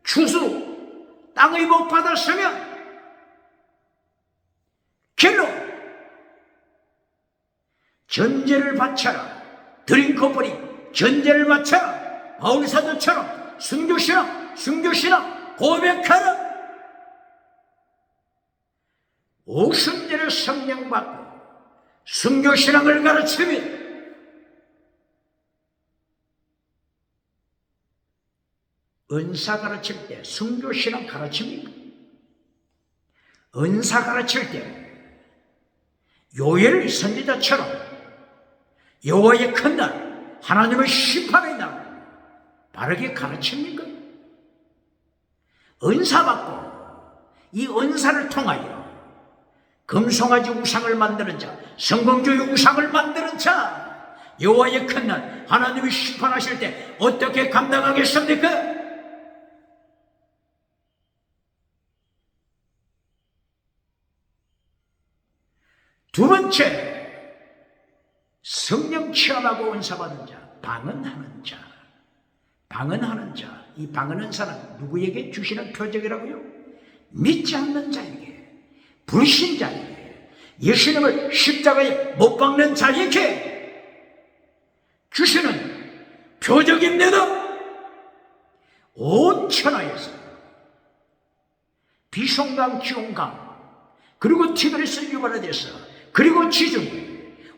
추수 땅의 복 받았으면 결론 전제를 바쳐라. 드링커버리 전제를 바쳐라. 바울사도처럼 순교신앙 고백하라. 오순절에 성령 받고 순교신앙을 가르치며 은사 가르칠 때 순교신앙 가르칩니까? 은사 가르칠 때 요엘 선지자처럼 여호와의 큰 날, 하나님의 심판의 날 바르게 가르칩니까? 은사 받고 이 은사를 통하여 금송아지 우상을 만드는 자, 성공주의 우상을 만드는 자, 여호와의 큰 날, 하나님이 심판하실 때 어떻게 감당하겠습니까? 두 번째, 성령 체험하고 은사받은 자, 방언하는 자. 방언하는 자, 이 방언한 사람 누구에게 주시는 표적이라고요? 믿지 않는 자에게, 불신자에게, 예수님을 십자가에 못 박는 자에게 주시는 표적입니다. 온 천하에서 비송강, 기온강, 그리고 티베리스 유바라데서, 그리고 지중해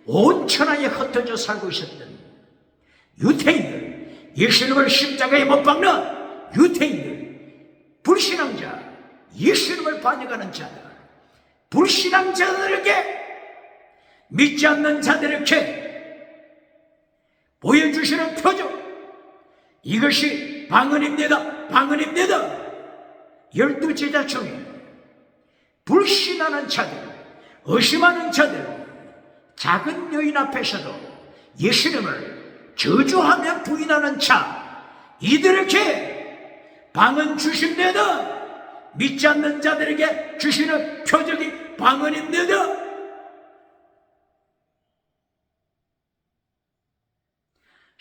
온 천하에 흩어져 살고 있었던 유태인들, 예수님을 십자가에 못 박는 유태인들, 불신앙자, 예수님을 반역하는 자들, 불신앙자들에게 믿지 않는 자들에게 보여주시는 표정, 이것이 방언입니다. 방언입니다. 12제자 중에 불신하는 자들, 의심하는 자들, 작은 여인 앞에서도 예수님을 저주하며 부인하는 자, 이들에게 방언 주십니다. 믿지 않는 자들에게 주시는 표적이 방언입니다.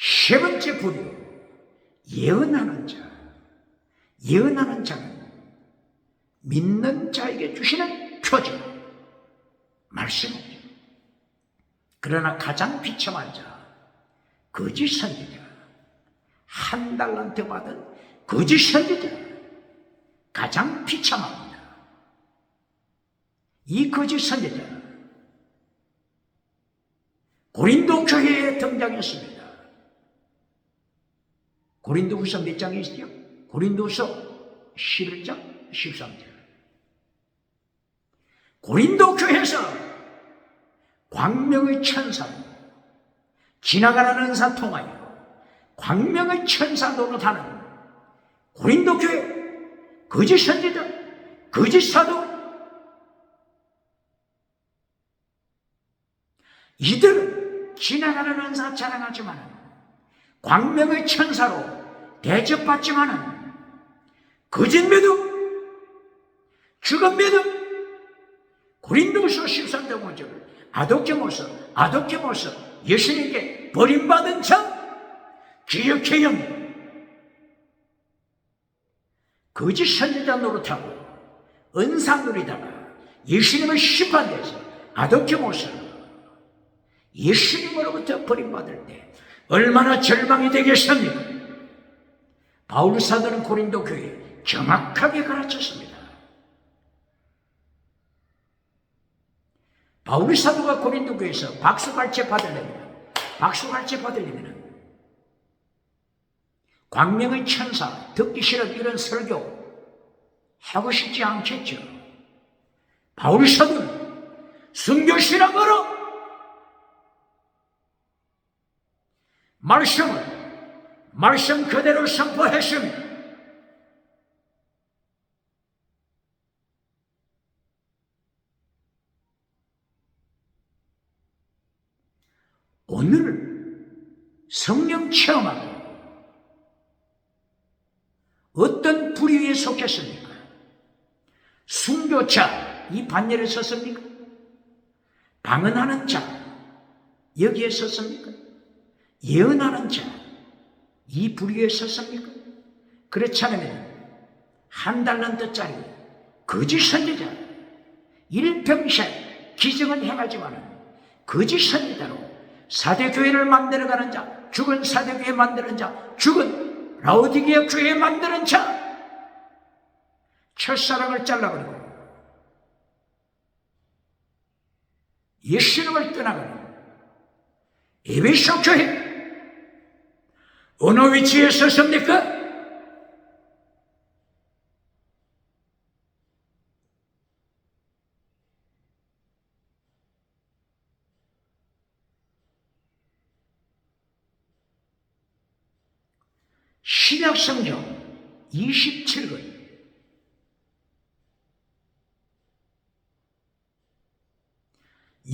세 번째 부류, 예언하는 자. 예언하는 자는 믿는 자에게 주시는 표적, 말씀이죠. 그러나 가장 비참한 자, 거짓 선지자, 한 달란트 받은 거짓 선지자, 가장 비참합니다. 이 거짓 선지자, 고린도 교회에 등장했습니다. 고린도후서 몇 장이시죠? 고린도서 11장 13절. 고린도 교회에서 광명의 천사로 지나가는 은사 통하여 광명의 천사 노릇하는 고린도 교회 거짓 선지자, 거짓 사도, 이들은 지나가는 은사 자랑하지만 광명의 천사로 대접받지만은 거짓 믿음, 죽은 믿음, 고린도서 13장 5절, 아독게 모습, 예수님께 버림받은 자, 기억해야 합니다. 거짓 선지자 노릇하고 은사 누리다가 예수님을 심판돼서 아독게 모습, 예수님으로부터 버림받을 때 얼마나 절망이 되겠습니까? 바울 사도는 고린도 교회에 정확하게 가르쳤습니다. 바울 사도가 고린도 교회에서 박수갈채 받으려면 광명의 천사, 듣기 싫은 이런 설교 하고 싶지 않겠죠. 바울 사도는 순교신앙으로 말씀 그대로 선포했습니다. 오늘 성령 체험하고 어떤 부류에 속했습니까? 순교자, 이 반열에 섰습니까? 방언하는 자, 여기에 섰습니까? 예언하는 자, 이 부류에 섰습니까? 그렇지 않으면 한 달란트짜리 거짓 선지자, 일평생 기적은 행하지만 거짓 선지자로 사대교회를 만들어가는 자, 죽은 사대교회 만드는 자, 죽은 라오디게아 교회 만드는 자, 첫사랑을 잘라버리고 예수님을 떠나가는 에베소 교회, 어느 위치에 섰습니까? 신약성경 27권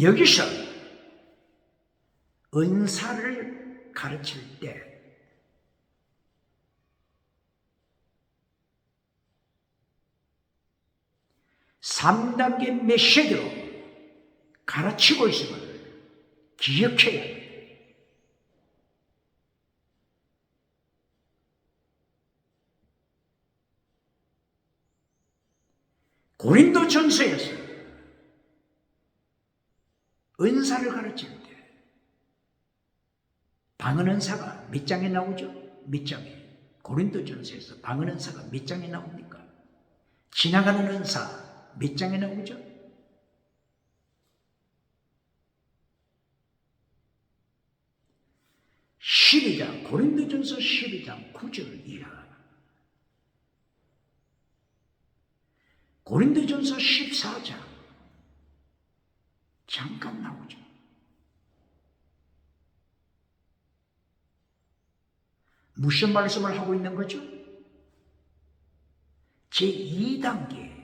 여기서 은사를 가르칠 때 (3단계) 메시지로 가르치고 있음을 기억해야 합니다. 고린도전서에서 은사를 가르칠 때 방언은사가 몇 장에 나오죠? 몇 장에? 고린도전서에서 방언은사가 몇 장에 나옵니까? 지나가는 은사 몇 장에 나오죠? 12장, 고린도전서 12장 9절 이하, 고린도전서 14장 잠깐 나오죠. 무슨 말씀을 하고 있는 거죠? 제2단계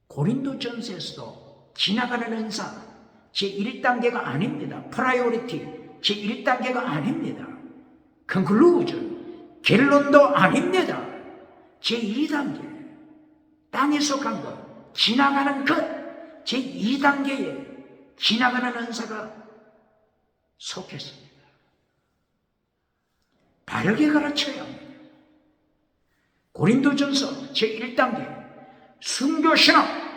고린도전서에서도 지나가는 은사 제1단계가 아닙니다. 프라이오리티 제1단계가 아닙니다. 컨클루전 결론도 아닙니다. 제2단계 땅에 속한 것 지나가는 것 제2단계에 지나가는 은사가 속했습니다. 바르게 가르쳐야 합니다. 고린도전서 제1단계 순교신앙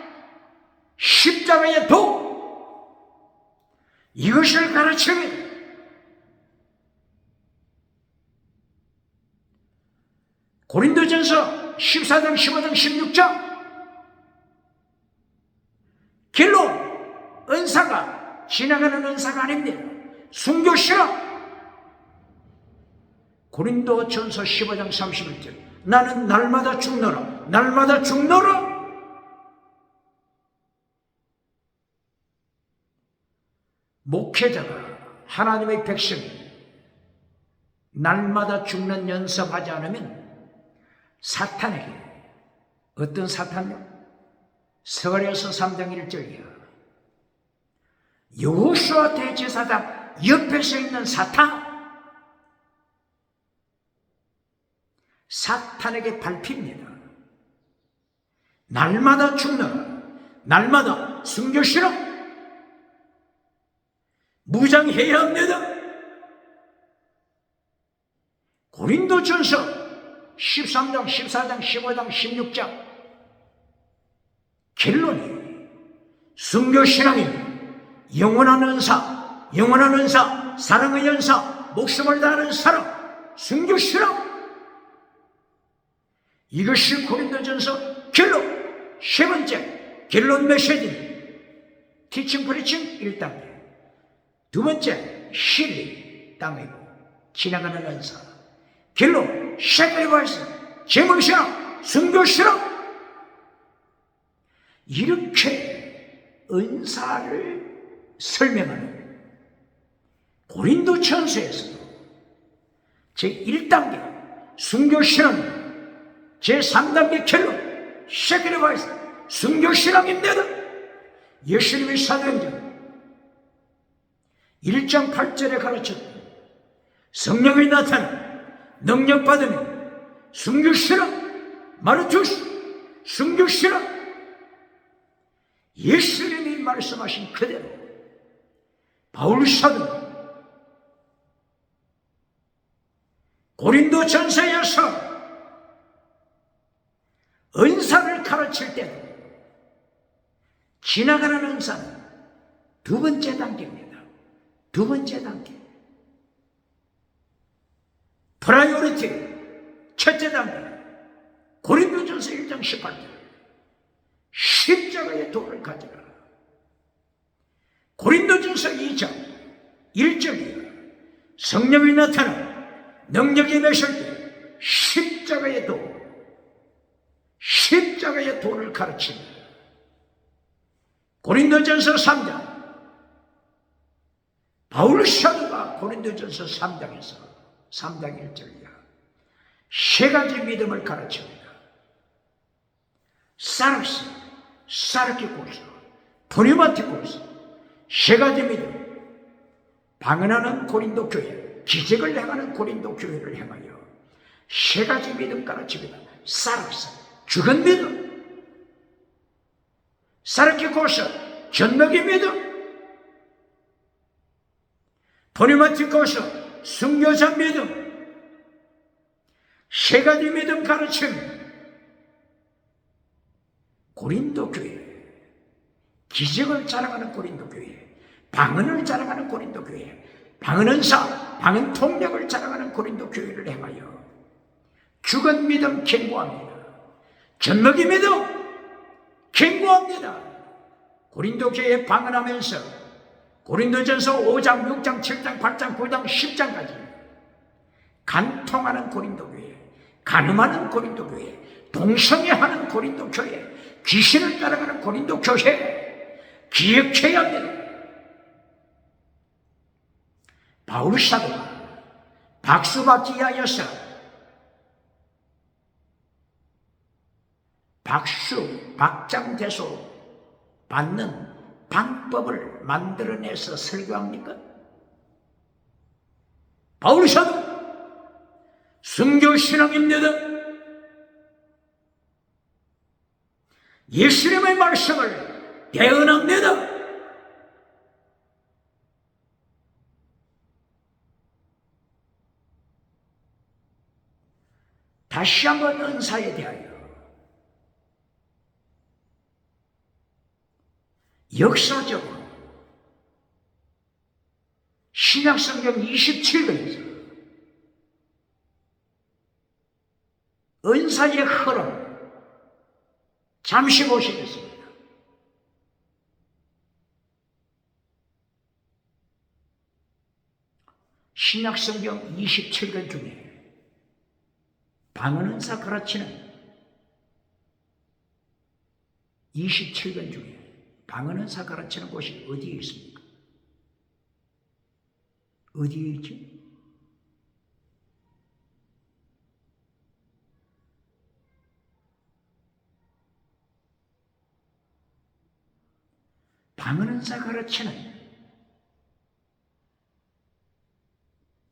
십자가의 도 이것을 가르칩니다. 고린도전서 14장 15장 16장 결론 은사가 지나가는 은사가 아닙니다. 순교신앙 고린도전서 15장 31절 나는 날마다 죽노라 날마다 죽노라. 목회자가 하나님의 백성이 날마다 죽는 연습하지 않으면 사탄에게 어떤 사탄요? 스가랴서 3장 1절이야. 여호수아 대제사장 옆에서 있는 사탄에게 밟힙니다. 날마다 죽노라 날마다 순교시라 무장해야 합니다. 고린도전서 13장, 14장, 15장, 16장 결론이 순교신앙입니다. 영원한 은사, 사랑의 연사, 목숨을 다하는 사랑, 순교신앙 이것이 고린도전서 결론 세 번째 결론 메시지 티칭 프리칭 1단계 두 번째 실리 땅이고 지나가는 은사 결론 세크리파이스 제물신앙 순교신앙 이렇게 은사를 설명하는 고린도전서에서도 제1단계 순교신앙 제3단계 결론 세크리파이스 순교신앙입니다. 예수님의 사도행전 1장 8절에 가르쳤다. 성령이 나타나 능력받으면 순교신앙 마르투스 순교신앙 예수님이 말씀하신 그대로 바울 사도 고린도전서에서 은사를 가르칠 때도 지나가는 은사는 두 번째 단계입니다. 두 번째 단계 프라이오리티 첫째 단계 고린도전서 1장 18절 십자가의 도를 가져라. 고린도전서 2장 1절이야. 성령이 나타나 능력이 임하실 때 십자가의 도를 가르칩니다. 고린도전서 3장 바울 사도가 고린도전서 3장에서 3장 1절이야. 세 가지 믿음을 가르칩니다. 사르스, 사르키코스, 프리마티코스 세 가지 믿음. 방언하는 고린도 교회, 기적을 행하는 고린도 교회를 행하여 세 가지 믿음 가르칩니다. 사르스, 죽은 믿음. 사르키코스, 전능의 믿음. 프리마티코스, 순교자 믿음. 세 가지 믿음 가르칩니다. 고린도 교회, 기적을 자랑하는 고린도 교회, 방언을 자랑하는 고린도 교회, 방언은사, 방언 통역을 자랑하는 고린도 교회를 행하여 죽은 믿음 경고합니다. 전능의 믿음 경고합니다. 고린도 교회에 방언하면서 고린도전서 5장, 6장, 7장, 8장, 9장, 10장까지 간통하는 고린도 교회, 간음하는 고린도 교회, 동성애하는 고린도 교회, 귀신을 따라가는 고린도 교회 기억해야 합니다. 바울 사도가 박수받기 위하여서 박장대소 받는 방법을 만들어내서 설교합니까? 바울 사도 순교신앙입니다. 예수님의 말씀을 대언합니다. 다시 한번 은사에 대하여 역사적으로 신약성경 27권에서 은사의 흐름 잠시 보시겠습니다. 신약성경 27권 중에 방언은사 가르치는 27권 중에 방언은사 가르치는 곳이 어디에 있습니까? 어디에 있지? 방언은사 가르치는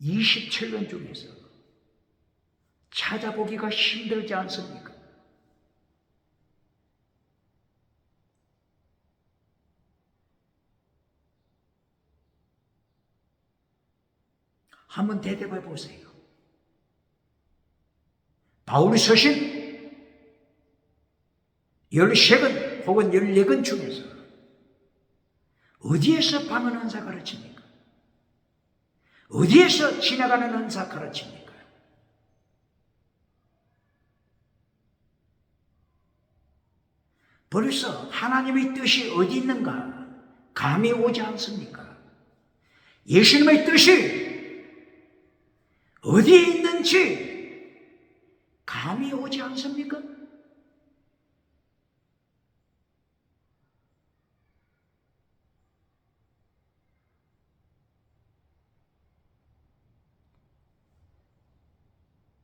27권 중에서 찾아보기가 힘들지 않습니까? 한번 대답해 보세요. 바울이 서신 13권 혹은 14권 중에서 어디에서 방언 은사 가르칩니까? 어디에서 지나가는 은사 가르칩니까? 벌써 하나님의 뜻이 어디 있는가 감이 오지 않습니까? 예수님의 뜻이 어디에 있는지 감이 오지 않습니까?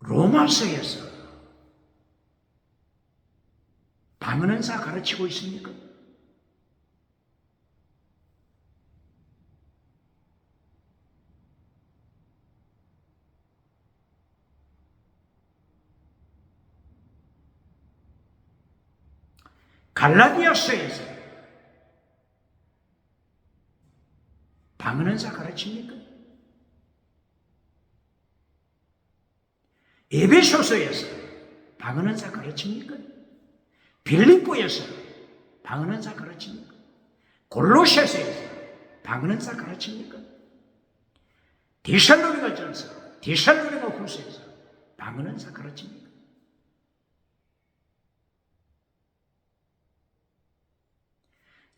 로마서에서 방언은사 가르치고 있습니까? 갈라디아서에서 방언은사 가르칩니까? 에베소서에서 방언은사 가르칩니까? 빌립보에서 방언은사 가르칩니까? 골로새서에서 방언은사 가르칩니까? 데살로니가전서, 데살로니가 후서에서 방언은사 가르칩니까?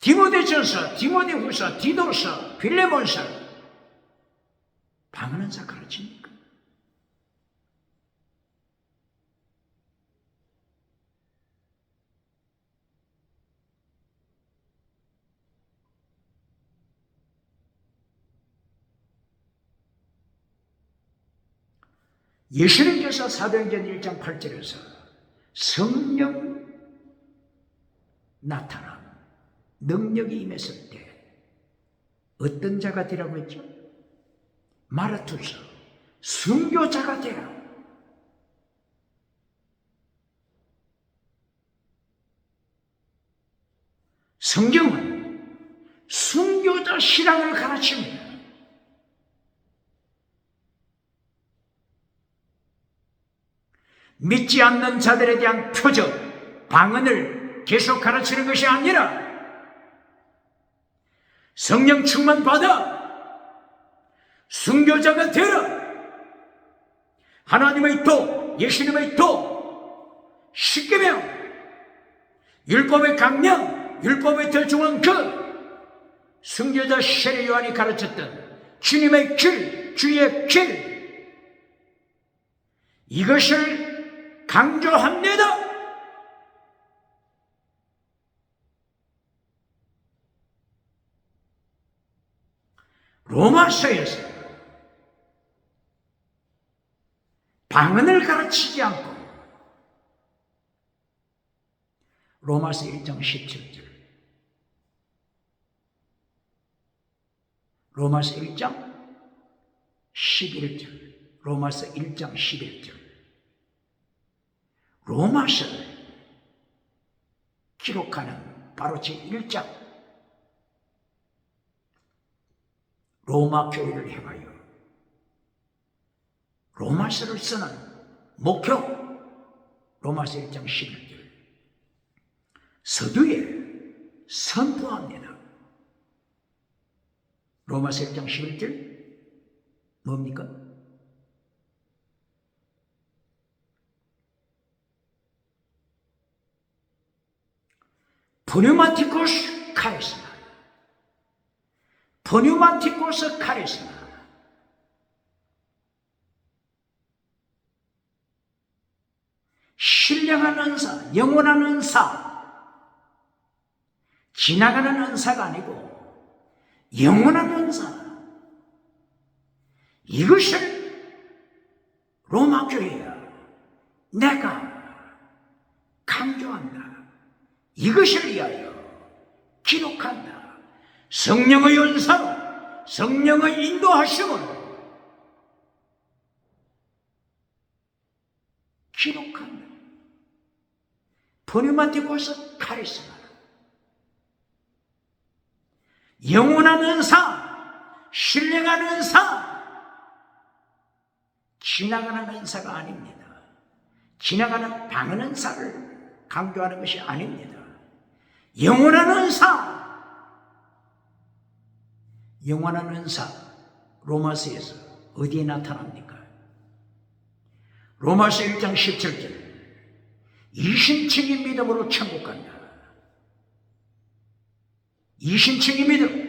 디모데전서, 디모데후서, 디도서, 빌레몬서 방언은사 가르칩니까? 예수님께서 사도행전 1장 8절에서 성령 나타남 능력이 임했을 때 어떤 자가 되라고 했죠? 마라투서 순교자가 되라. 성경은 순교자 신앙을 가르칩니다. 믿지 않는 자들에 대한 표적, 방언을 계속 가르치는 것이 아니라 성령 충만 받아 순교자가 되라. 하나님의 도, 예수님의 도, 십계명, 율법의 강령, 율법의 더 중한 그 순교자 세례 요한이 가르쳤던 주님의 길, 주의 길, 이것을 강조합니다. 로마서에서 방언을 가르치지 않고 로마서 1장 17절 로마서 1장 11절 로마서 1장 11절 로마서를 기록하는 바로 제1장 로마 교회를 향하여 로마서를 쓰는 목표 로마서 1장 11절 서두에 선포합니다. 로마서 1장 11절 뭡니까? 푸뉴마티코스 카리스마 푸뉴마티코스 카리스마 신령한 은사, 영원한 은사 지나가는 은사가 아니고 영원한 은사 이것을 로마 교회야 내가 강조한다. 이것을 위하여 기록한다. 성령의 은사로 성령의 인도하심을 기록한다. 푸뉴마티코스 카리스마 영원한 은사, 신령한 은사 지나가는 은사가 아닙니다. 지나가는 방언 은사를 강조하는 것이 아닙니다. 영원한 은사, 영원한 은사 로마서에서 어디에 나타납니까? 로마서 1장 17절 이신층의 믿음으로 천국 간다. 이신층의 믿음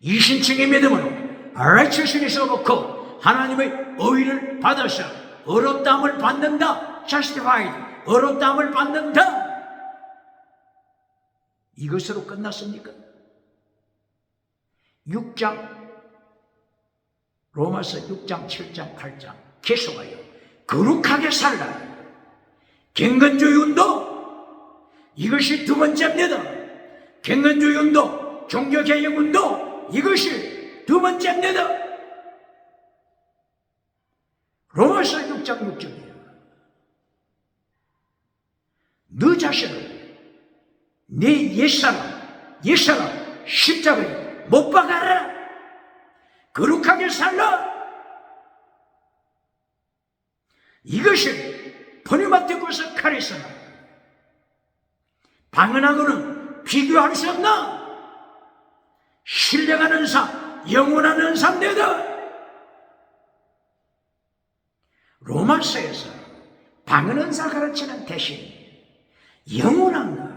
이신층의 믿음으로 righteousness을 놓고 하나님의 의를 받아서 의롭다함을 받는다. justified 의롭다함을 받는다. 이것으로 끝났습니까? 6장 로마서 6장 7장 8장 계속하여 거룩하게 살라. 경건주의 운동 이것이 두 번째입니다. 경건주의 운동 종교개혁 운동 이것이 두 번째입니다. 로마서 6장 6절이에요. 너 자신을 네 옛사람 십자가에 못 박아라. 거룩하게 살라. 이것이 푸뉴마티코스 카리스마 방언하고는 비교할 수 없나? 신령한 은사, 영원한 은사입니다. 로마서에서 방언 은사 가르치는 대신 영원한 것,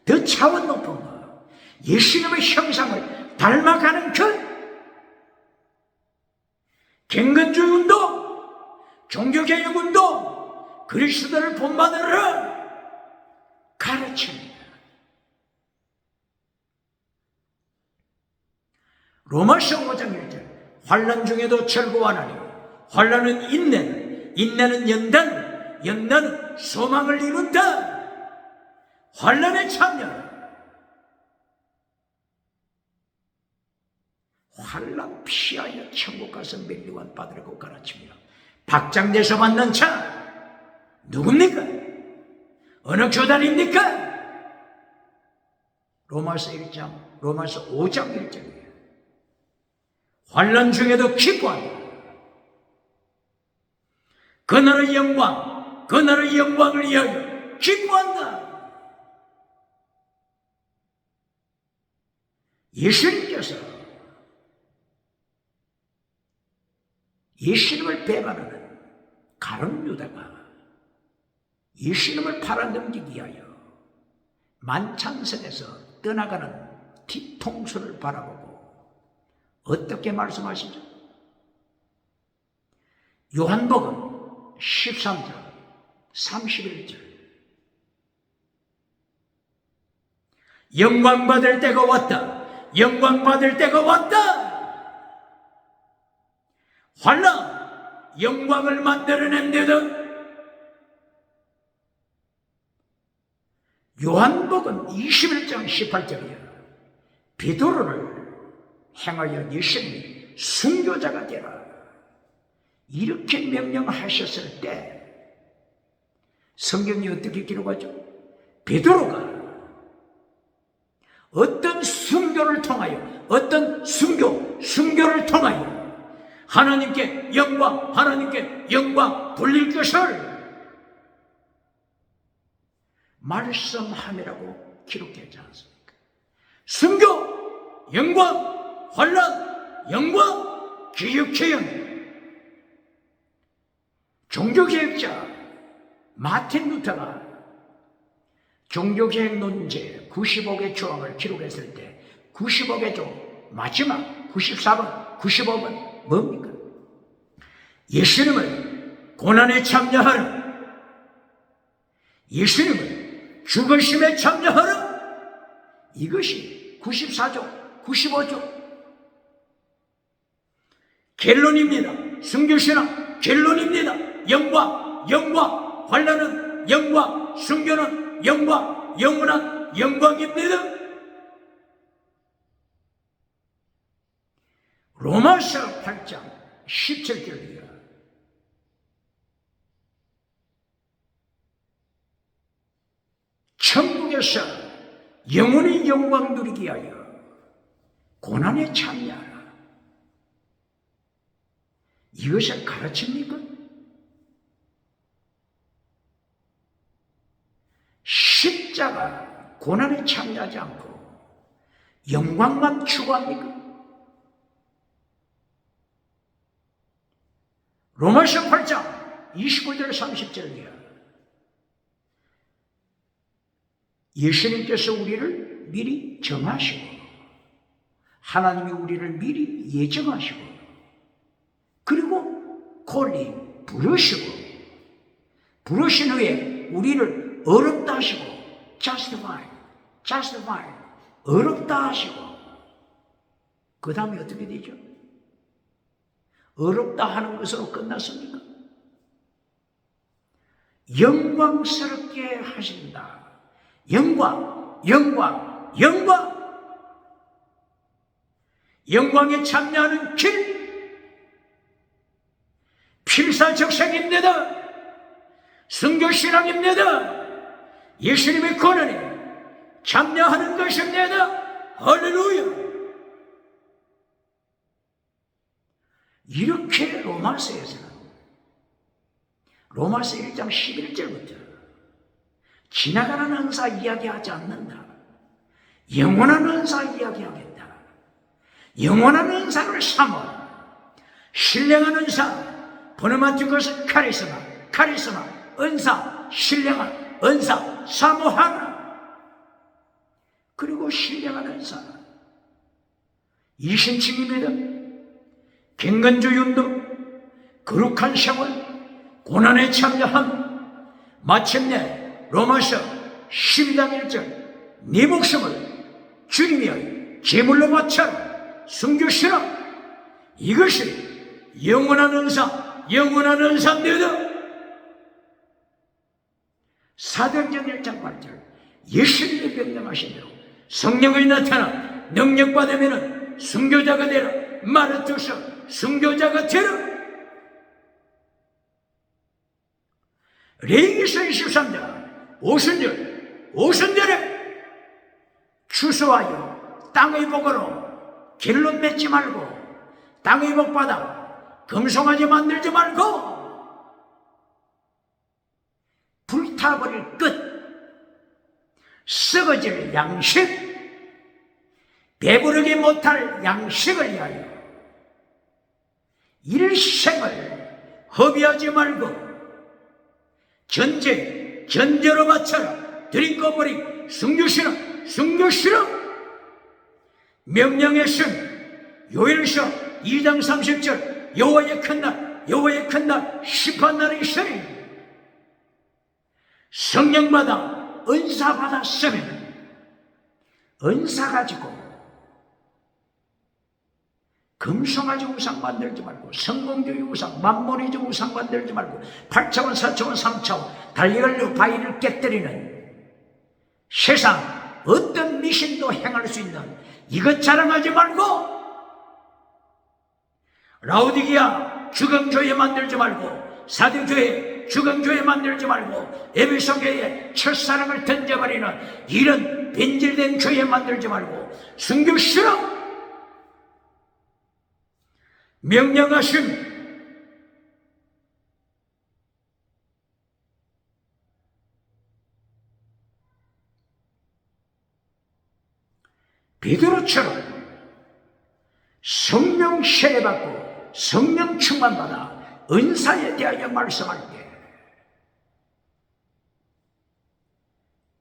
더 차원 높은 것, 예수님의 형상을 닮아가는 것, 경건주의 운동, 종교개혁 운동, 그리스도를 본받으라 가르칩니다. 로마서 5장 1절 환난 중에도 즐거워하나니 환난은 인내는 연단은 소망을 이룬다. 환난에 참여하라. 환난 피하여 천국 가서 멸류관 받으라고 가르칩니다. 박장대에서 만난 자 누굽니까? 어느 교단입니까? 로마서 5장 1절이에요. 환난 중에도 기뻐한다. 그날의 영광을 위하여 기뻐한다. 예수님께서 예수님을 배반하는 가룟 유다가 예수님을 팔아넘기기 위하여 만찬석에서 떠나가는 뒤통수를 바라보고 어떻게 말씀하시죠? 요한복음 13장 31절 영광받을 때가 왔다. 영광받을 때가 왔다. 환난 영광을 만들어낸다든. 요한복음 21장 18절이야. 베드로를 행하여 예수님이 순교자가 되라, 이렇게 명령하셨을 때 성경이 어떻게 기록하죠? 베드로가 어떤 순교를 통하여, 어떤 순교를 통하여 하나님께 영광 돌릴 것을 말씀함이라고 기록되지 않습니까? 순교, 영광, 환난, 영광, 기독교형. 종교개혁자 마틴 루터가 종교개혁 논제 95개 조항을 기록했을 때 95개 조항 마지막 94번, 95번 뭡니까? 예수님을 고난에 참여하라, 예수님을 죽으심에 참여하라. 이것이 94조, 95조 결론입니다. 순교신앙 결론입니다. 영광, 환난은 영광, 순교는 영광, 영원한 영광입니다. 로마서 8장 17절이야. 천국에서 영원히 영광 누리기 위하여 고난에 참여하라. 이것을 가르칩니까? 십자가 고난에 참여하지 않고 영광만 추구합니까? 로마서 8장 29절 30절이야. 예수님께서 우리를 미리 정하시고 하나님이 우리를 미리 예정하시고 그리고 콜링 부르신 후에 우리를 어렵다 하시고 justify 어렵다 하시고 그 다음에 어떻게 되죠? 어렵다 하는 것으로 끝났습니까? 영광스럽게 하신다. 영광, 영광에 참여하는 길, 필사적생입니다. 순교신앙입니다. 예수님의 권한에 참여하는 것입니다. 할렐루야. 이렇게 로마서에서는 로마서 1장 11절부터 지나가는 은사 이야기하지 않는다. 영원한 은사 이야기하겠다. 영원한 은사를 삼아 신령한 은사, 보네마티코스 카리스마, 은사, 신령한 은사 사모하라. 그리고 신령한 은사 이신칭입니다. 경건주 윤도, 거룩한 생활, 고난에 참여함, 마침내 로마서 12장 1절 네 목숨을 주님 위하여 제물로 바쳐라. 순교신앙, 이것이 영원한 은사입니다. 사도행전 1장 8절 예수님이 명령하신 대로 성령이 나타나 능력 받으면 순교자가 되라. 마르투서 순교자가 되라. 레위기서 23장 오순절에 추수하여 땅의 복으로 결론 맺지 말고 땅의 복 받아 금송아지 만들지 말고 불타버릴 끝, 썩어질 양식, 배부르게 못할 양식을 위하여 일생을 허비하지 말고 전제로 바쳐라. 드림꺼버리 순교신앙 명령의 신 요엘서 2장 30절 여호와의 큰날 심판날이 있으니 성령받아 은사 받았으면 은사 가지고 금송아지 우상 만들지 말고, 성공주의 우상, 만몬이주 우상 만들지 말고, 8차원, 4차원, 3차원 달걀로 바위를 깨뜨리는 세상 어떤 미신도 행할 수 있는 이것 자랑하지 말고, 라오디게아 주경교회 만들지 말고, 사도교회 주경교회 만들지 말고, 에베소교회에 첫사랑을 던져버리는 이런 변질된 교회 만들지 말고, 순교 싫어! 명령하신 베드로처럼 성령 세례받고 성령 충만받아 은사에 대하여 말씀할 때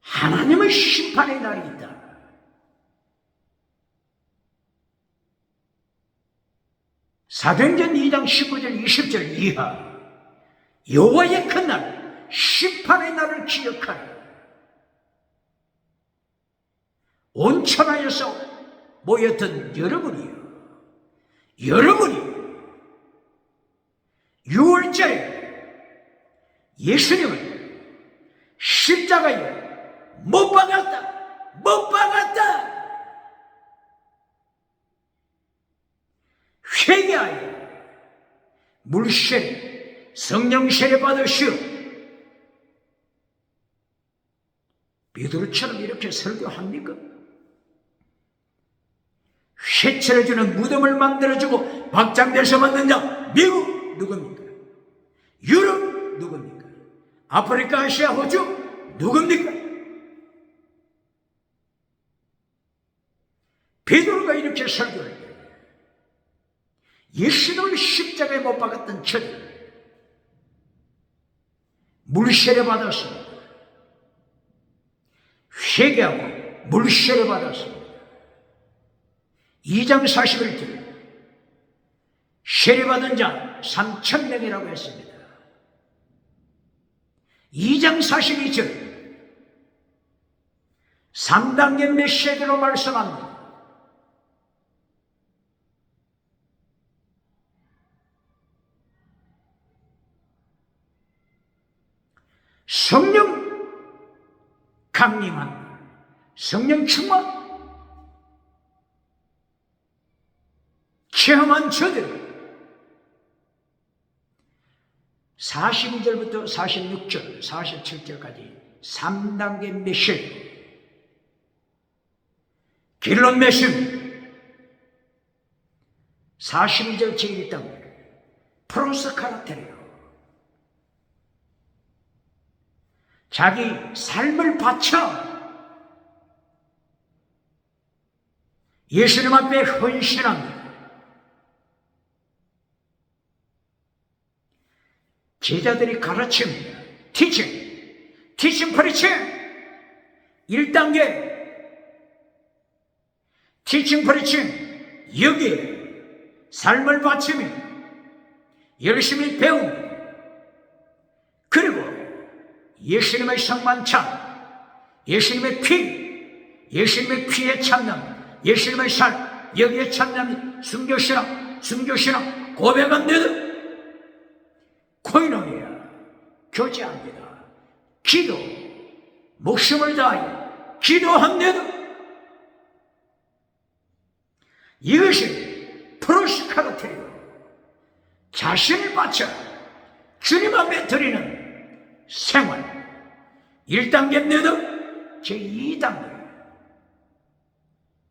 하나님의 심판의 날이 있다. 사도행전 2장 19절 20절 이하 여호와의 그날 심판의 날을 기억하라. 온 천하에서 모였던 여러분이 6월절에 예수님을 십자가에 못 박았다. 회개하여 물세례, 성령세례 받으시오. 베드로처럼 이렇게 설교합니까? 쇠체를 주는 무덤을 만들어주고 박장대소 받는 자 미국 누굽니까? 유럽 누굽니까? 아프리카, 아시아, 호주 누굽니까? 베드로가 이렇게 설교를 해요. 예수님을 십자가에 못 박았던 저들 물세례 받았습니다. 회개하고 물세례 받았습니다. 2장 41절 세례받은 자 3,000명이라고 했습니다. 2장 42절 3단계 메시지로 말씀합니다. 성령 강림한 성령 충만 체험한 저들 42절부터 46절 47절까지 3단계 메시지 결론 메시지 42절 제1단 프로스 카라테르 자기 삶을 바쳐 예수님 앞에 헌신합니다. 제자들이 가르칩니다. 티칭 프리칭 1단계 티칭 프리칭 여기에 삶을 바치며 열심히 배웁니다. 그리고 예수님의 성만찬, 예수님의 예수님의 피에 참남, 예수님의 살, 여기에 참남, 순교신앙, 고백한 데도 코이노니아, 교제합니다. 기도, 목숨을 다하여 기도한데도 이것이 프로스카르테요. 자신을 바쳐 주님 앞에 드리는 생활 1단계인데도 제2단계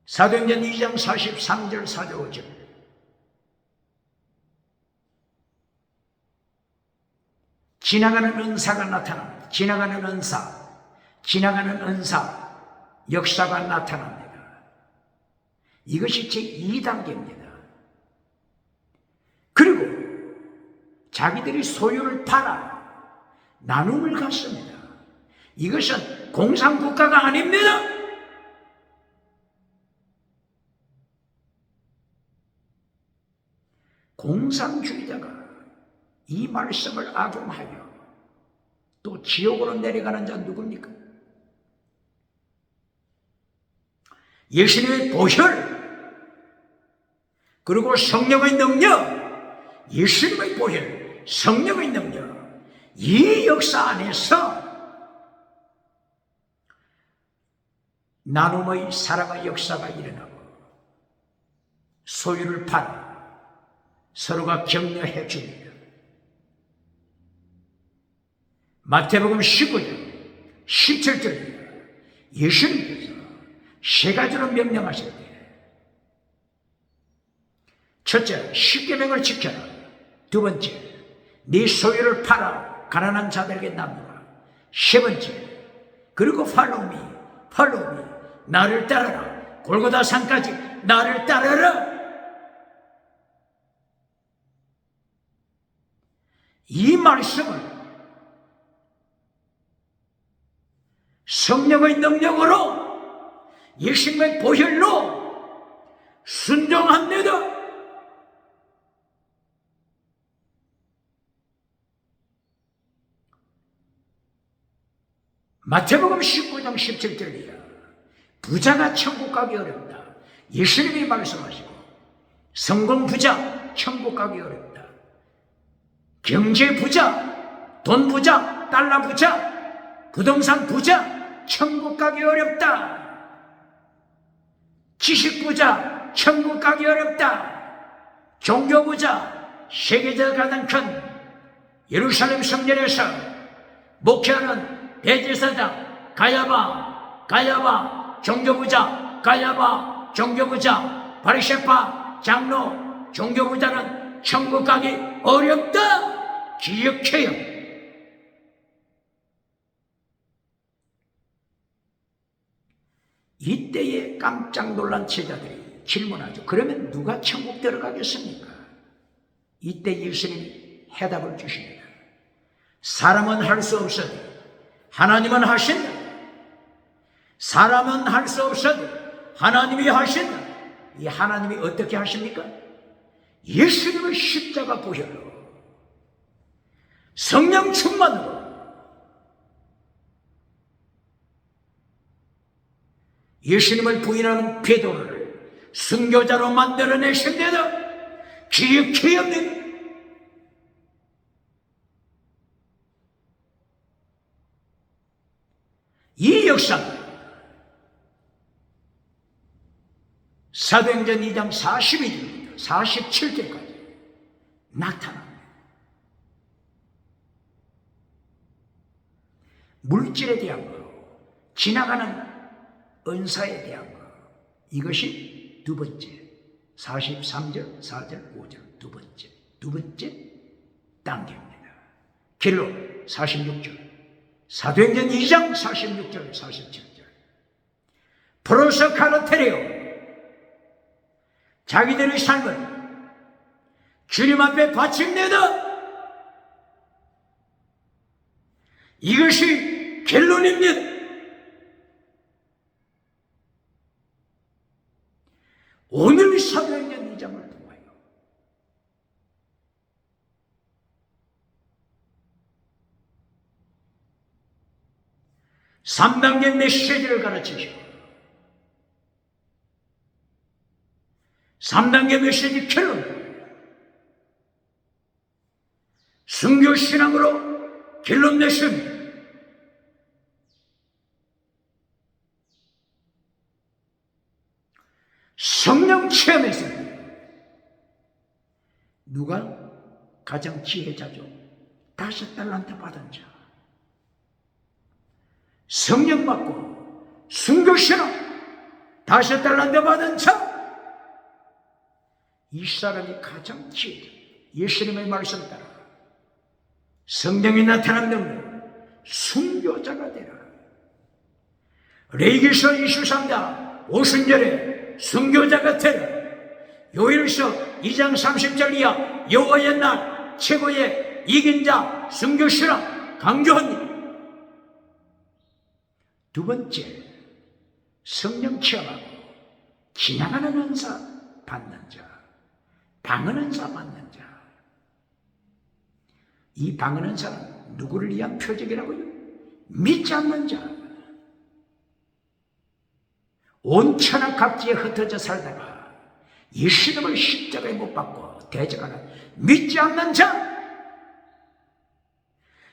사도행전 2장 43절 45절 지나가는 은사가 나타납니다. 지나가는 은사 역사가 나타납니다. 이것이 제2단계입니다. 그리고 자기들이 소유를 팔아 나눔을 갖습니다. 이것은 공산국가가 아닙니다. 공산주의자가 이 말씀을 악용하여 또 지옥으로 내려가는 자 누굽니까? 예수님의 보혈, 그리고 성령의 능력, 예수님의 보혈, 성령의 능력, 이 역사 안에서 나눔의 사랑의 역사가 일어나고 소유를 팔아 서로가 격려해 줍니다. 마태복음 19장 17절입니다. 예수님께서 세 가지로 명령하실 때 첫째, 십계명을 지켜라. 두 번째, 네 소유를 팔아 가난한 자들에게 나누라. 세 번째, 그리고 팔로우미, 나를 따르라. 골고다 산까지 나를 따르라. 이 말씀을 성령의 능력으로 예수님의 보혈로 순종합니다. 마태복음 19장 17절이야. 부자가 천국 가기 어렵다. 예수님이 말씀하시고 성공 부자 천국 가기 어렵다. 경제 부자, 돈 부자, 달러 부자, 부동산 부자 천국 가기 어렵다. 지식 부자 천국 가기 어렵다. 종교 부자, 세계적 가장 큰 예루살렘 성전에서 목회하는 대제사장 가야바 종교부자, 가야바 종교부자, 바리새파 장로 종교부자는 천국 가기 어렵다. 기억해요. 이때에 깜짝 놀란 제자들이 질문하죠. 그러면 누가 천국 들어가겠습니까? 이때 예수님이 해답을 주십니다. 사람은 할 수 없어도 하나님은 하신다. 사람은 할 수 없어도 하나님이 하신다. 이 하나님이 어떻게 하십니까? 예수님의 십자가 보혈로, 성령 충만으로, 예수님을 부인하는 베드로를 순교자로 만들어내신데도 기억해야 합니다. 이 역사는 사도행전 2장 42절부터 47절까지 나타납니다. 물질에 대한 거, 지나가는 은사에 대한 거, 이것이 두 번째, 43절, 4절, 5절 두 번째 단계입니다. 결론 46절, 사도행전 2장 46절, 47절. 프로서 카르테레오, 자기들의 삶을 주님 앞에 바칩니다. 이것이 결론입니다. 오늘 사도행전 2장을 통하여 (3단계) 메시지를 가르치시고 3단계 메시지 결론, 순교신앙으로 결론 냈습니다. 성령 체험했습니다. 누가 가장 지혜자죠? 5달란트 받은 자. 성령 받고 순교신앙 5달란트 받은 자. 이 사람이 가장 지혜자. 예수님의 말씀 따라 성령이 나타난 능력, 순교자가 되라. 레위기서 23장 오순절에 순교자가 되라. 요일서 2장 30절 이하 여호와의 날 최고의 이긴 자 순교신앙 강조합니다. 두 번째, 성령 체험하고 지나가는 은사 받는 자, 방언 은사 받는 자. 이 방언 은사는 누구를 위한 표적이라고요? 믿지 않는 자. 온 천하 각지에 흩어져 살다가 예수님을 십자가에 못 박고 대적하는 믿지 않는 자,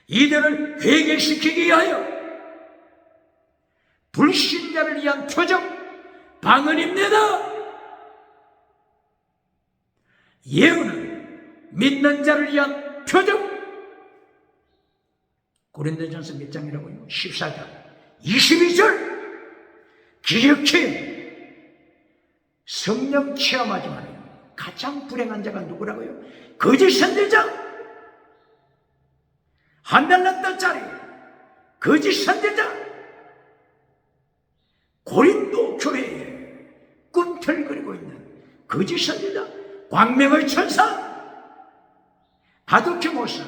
이들을 회개시키기 위하여 불신자를 위한 표적 방언입니다. 예언은 믿는 자를 위한 표적. 고린도전서 몇 장이라고요? 14장 22절. 기억해, 성령 체험하지만 가장 불행한 자가 누구라고요? 거짓 선지자. $1,000,000짜리 거짓 선지자. 고린도 교회에 꿈틀거리고 있는 거짓 선지자, 광명의 천사 아도키모스,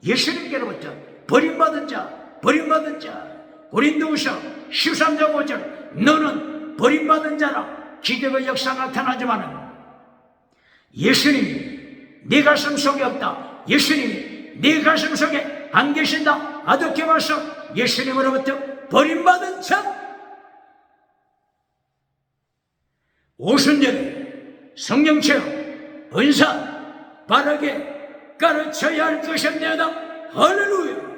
예수님께로부터 버림받은 자, 버림받은 자. 고린도후서 13장 5절, 너는 버림받은 자라. 기적의 역사 나타나지만은 예수님이 네 가슴 속에 없다. 예수님이 네 가슴 속에 안 계신다. 아도키모스, 예수님으로부터 버림받은 자. 오순절에 성령체험, 은사 바르게 가르쳐야 할 것입니다. 할렐루야.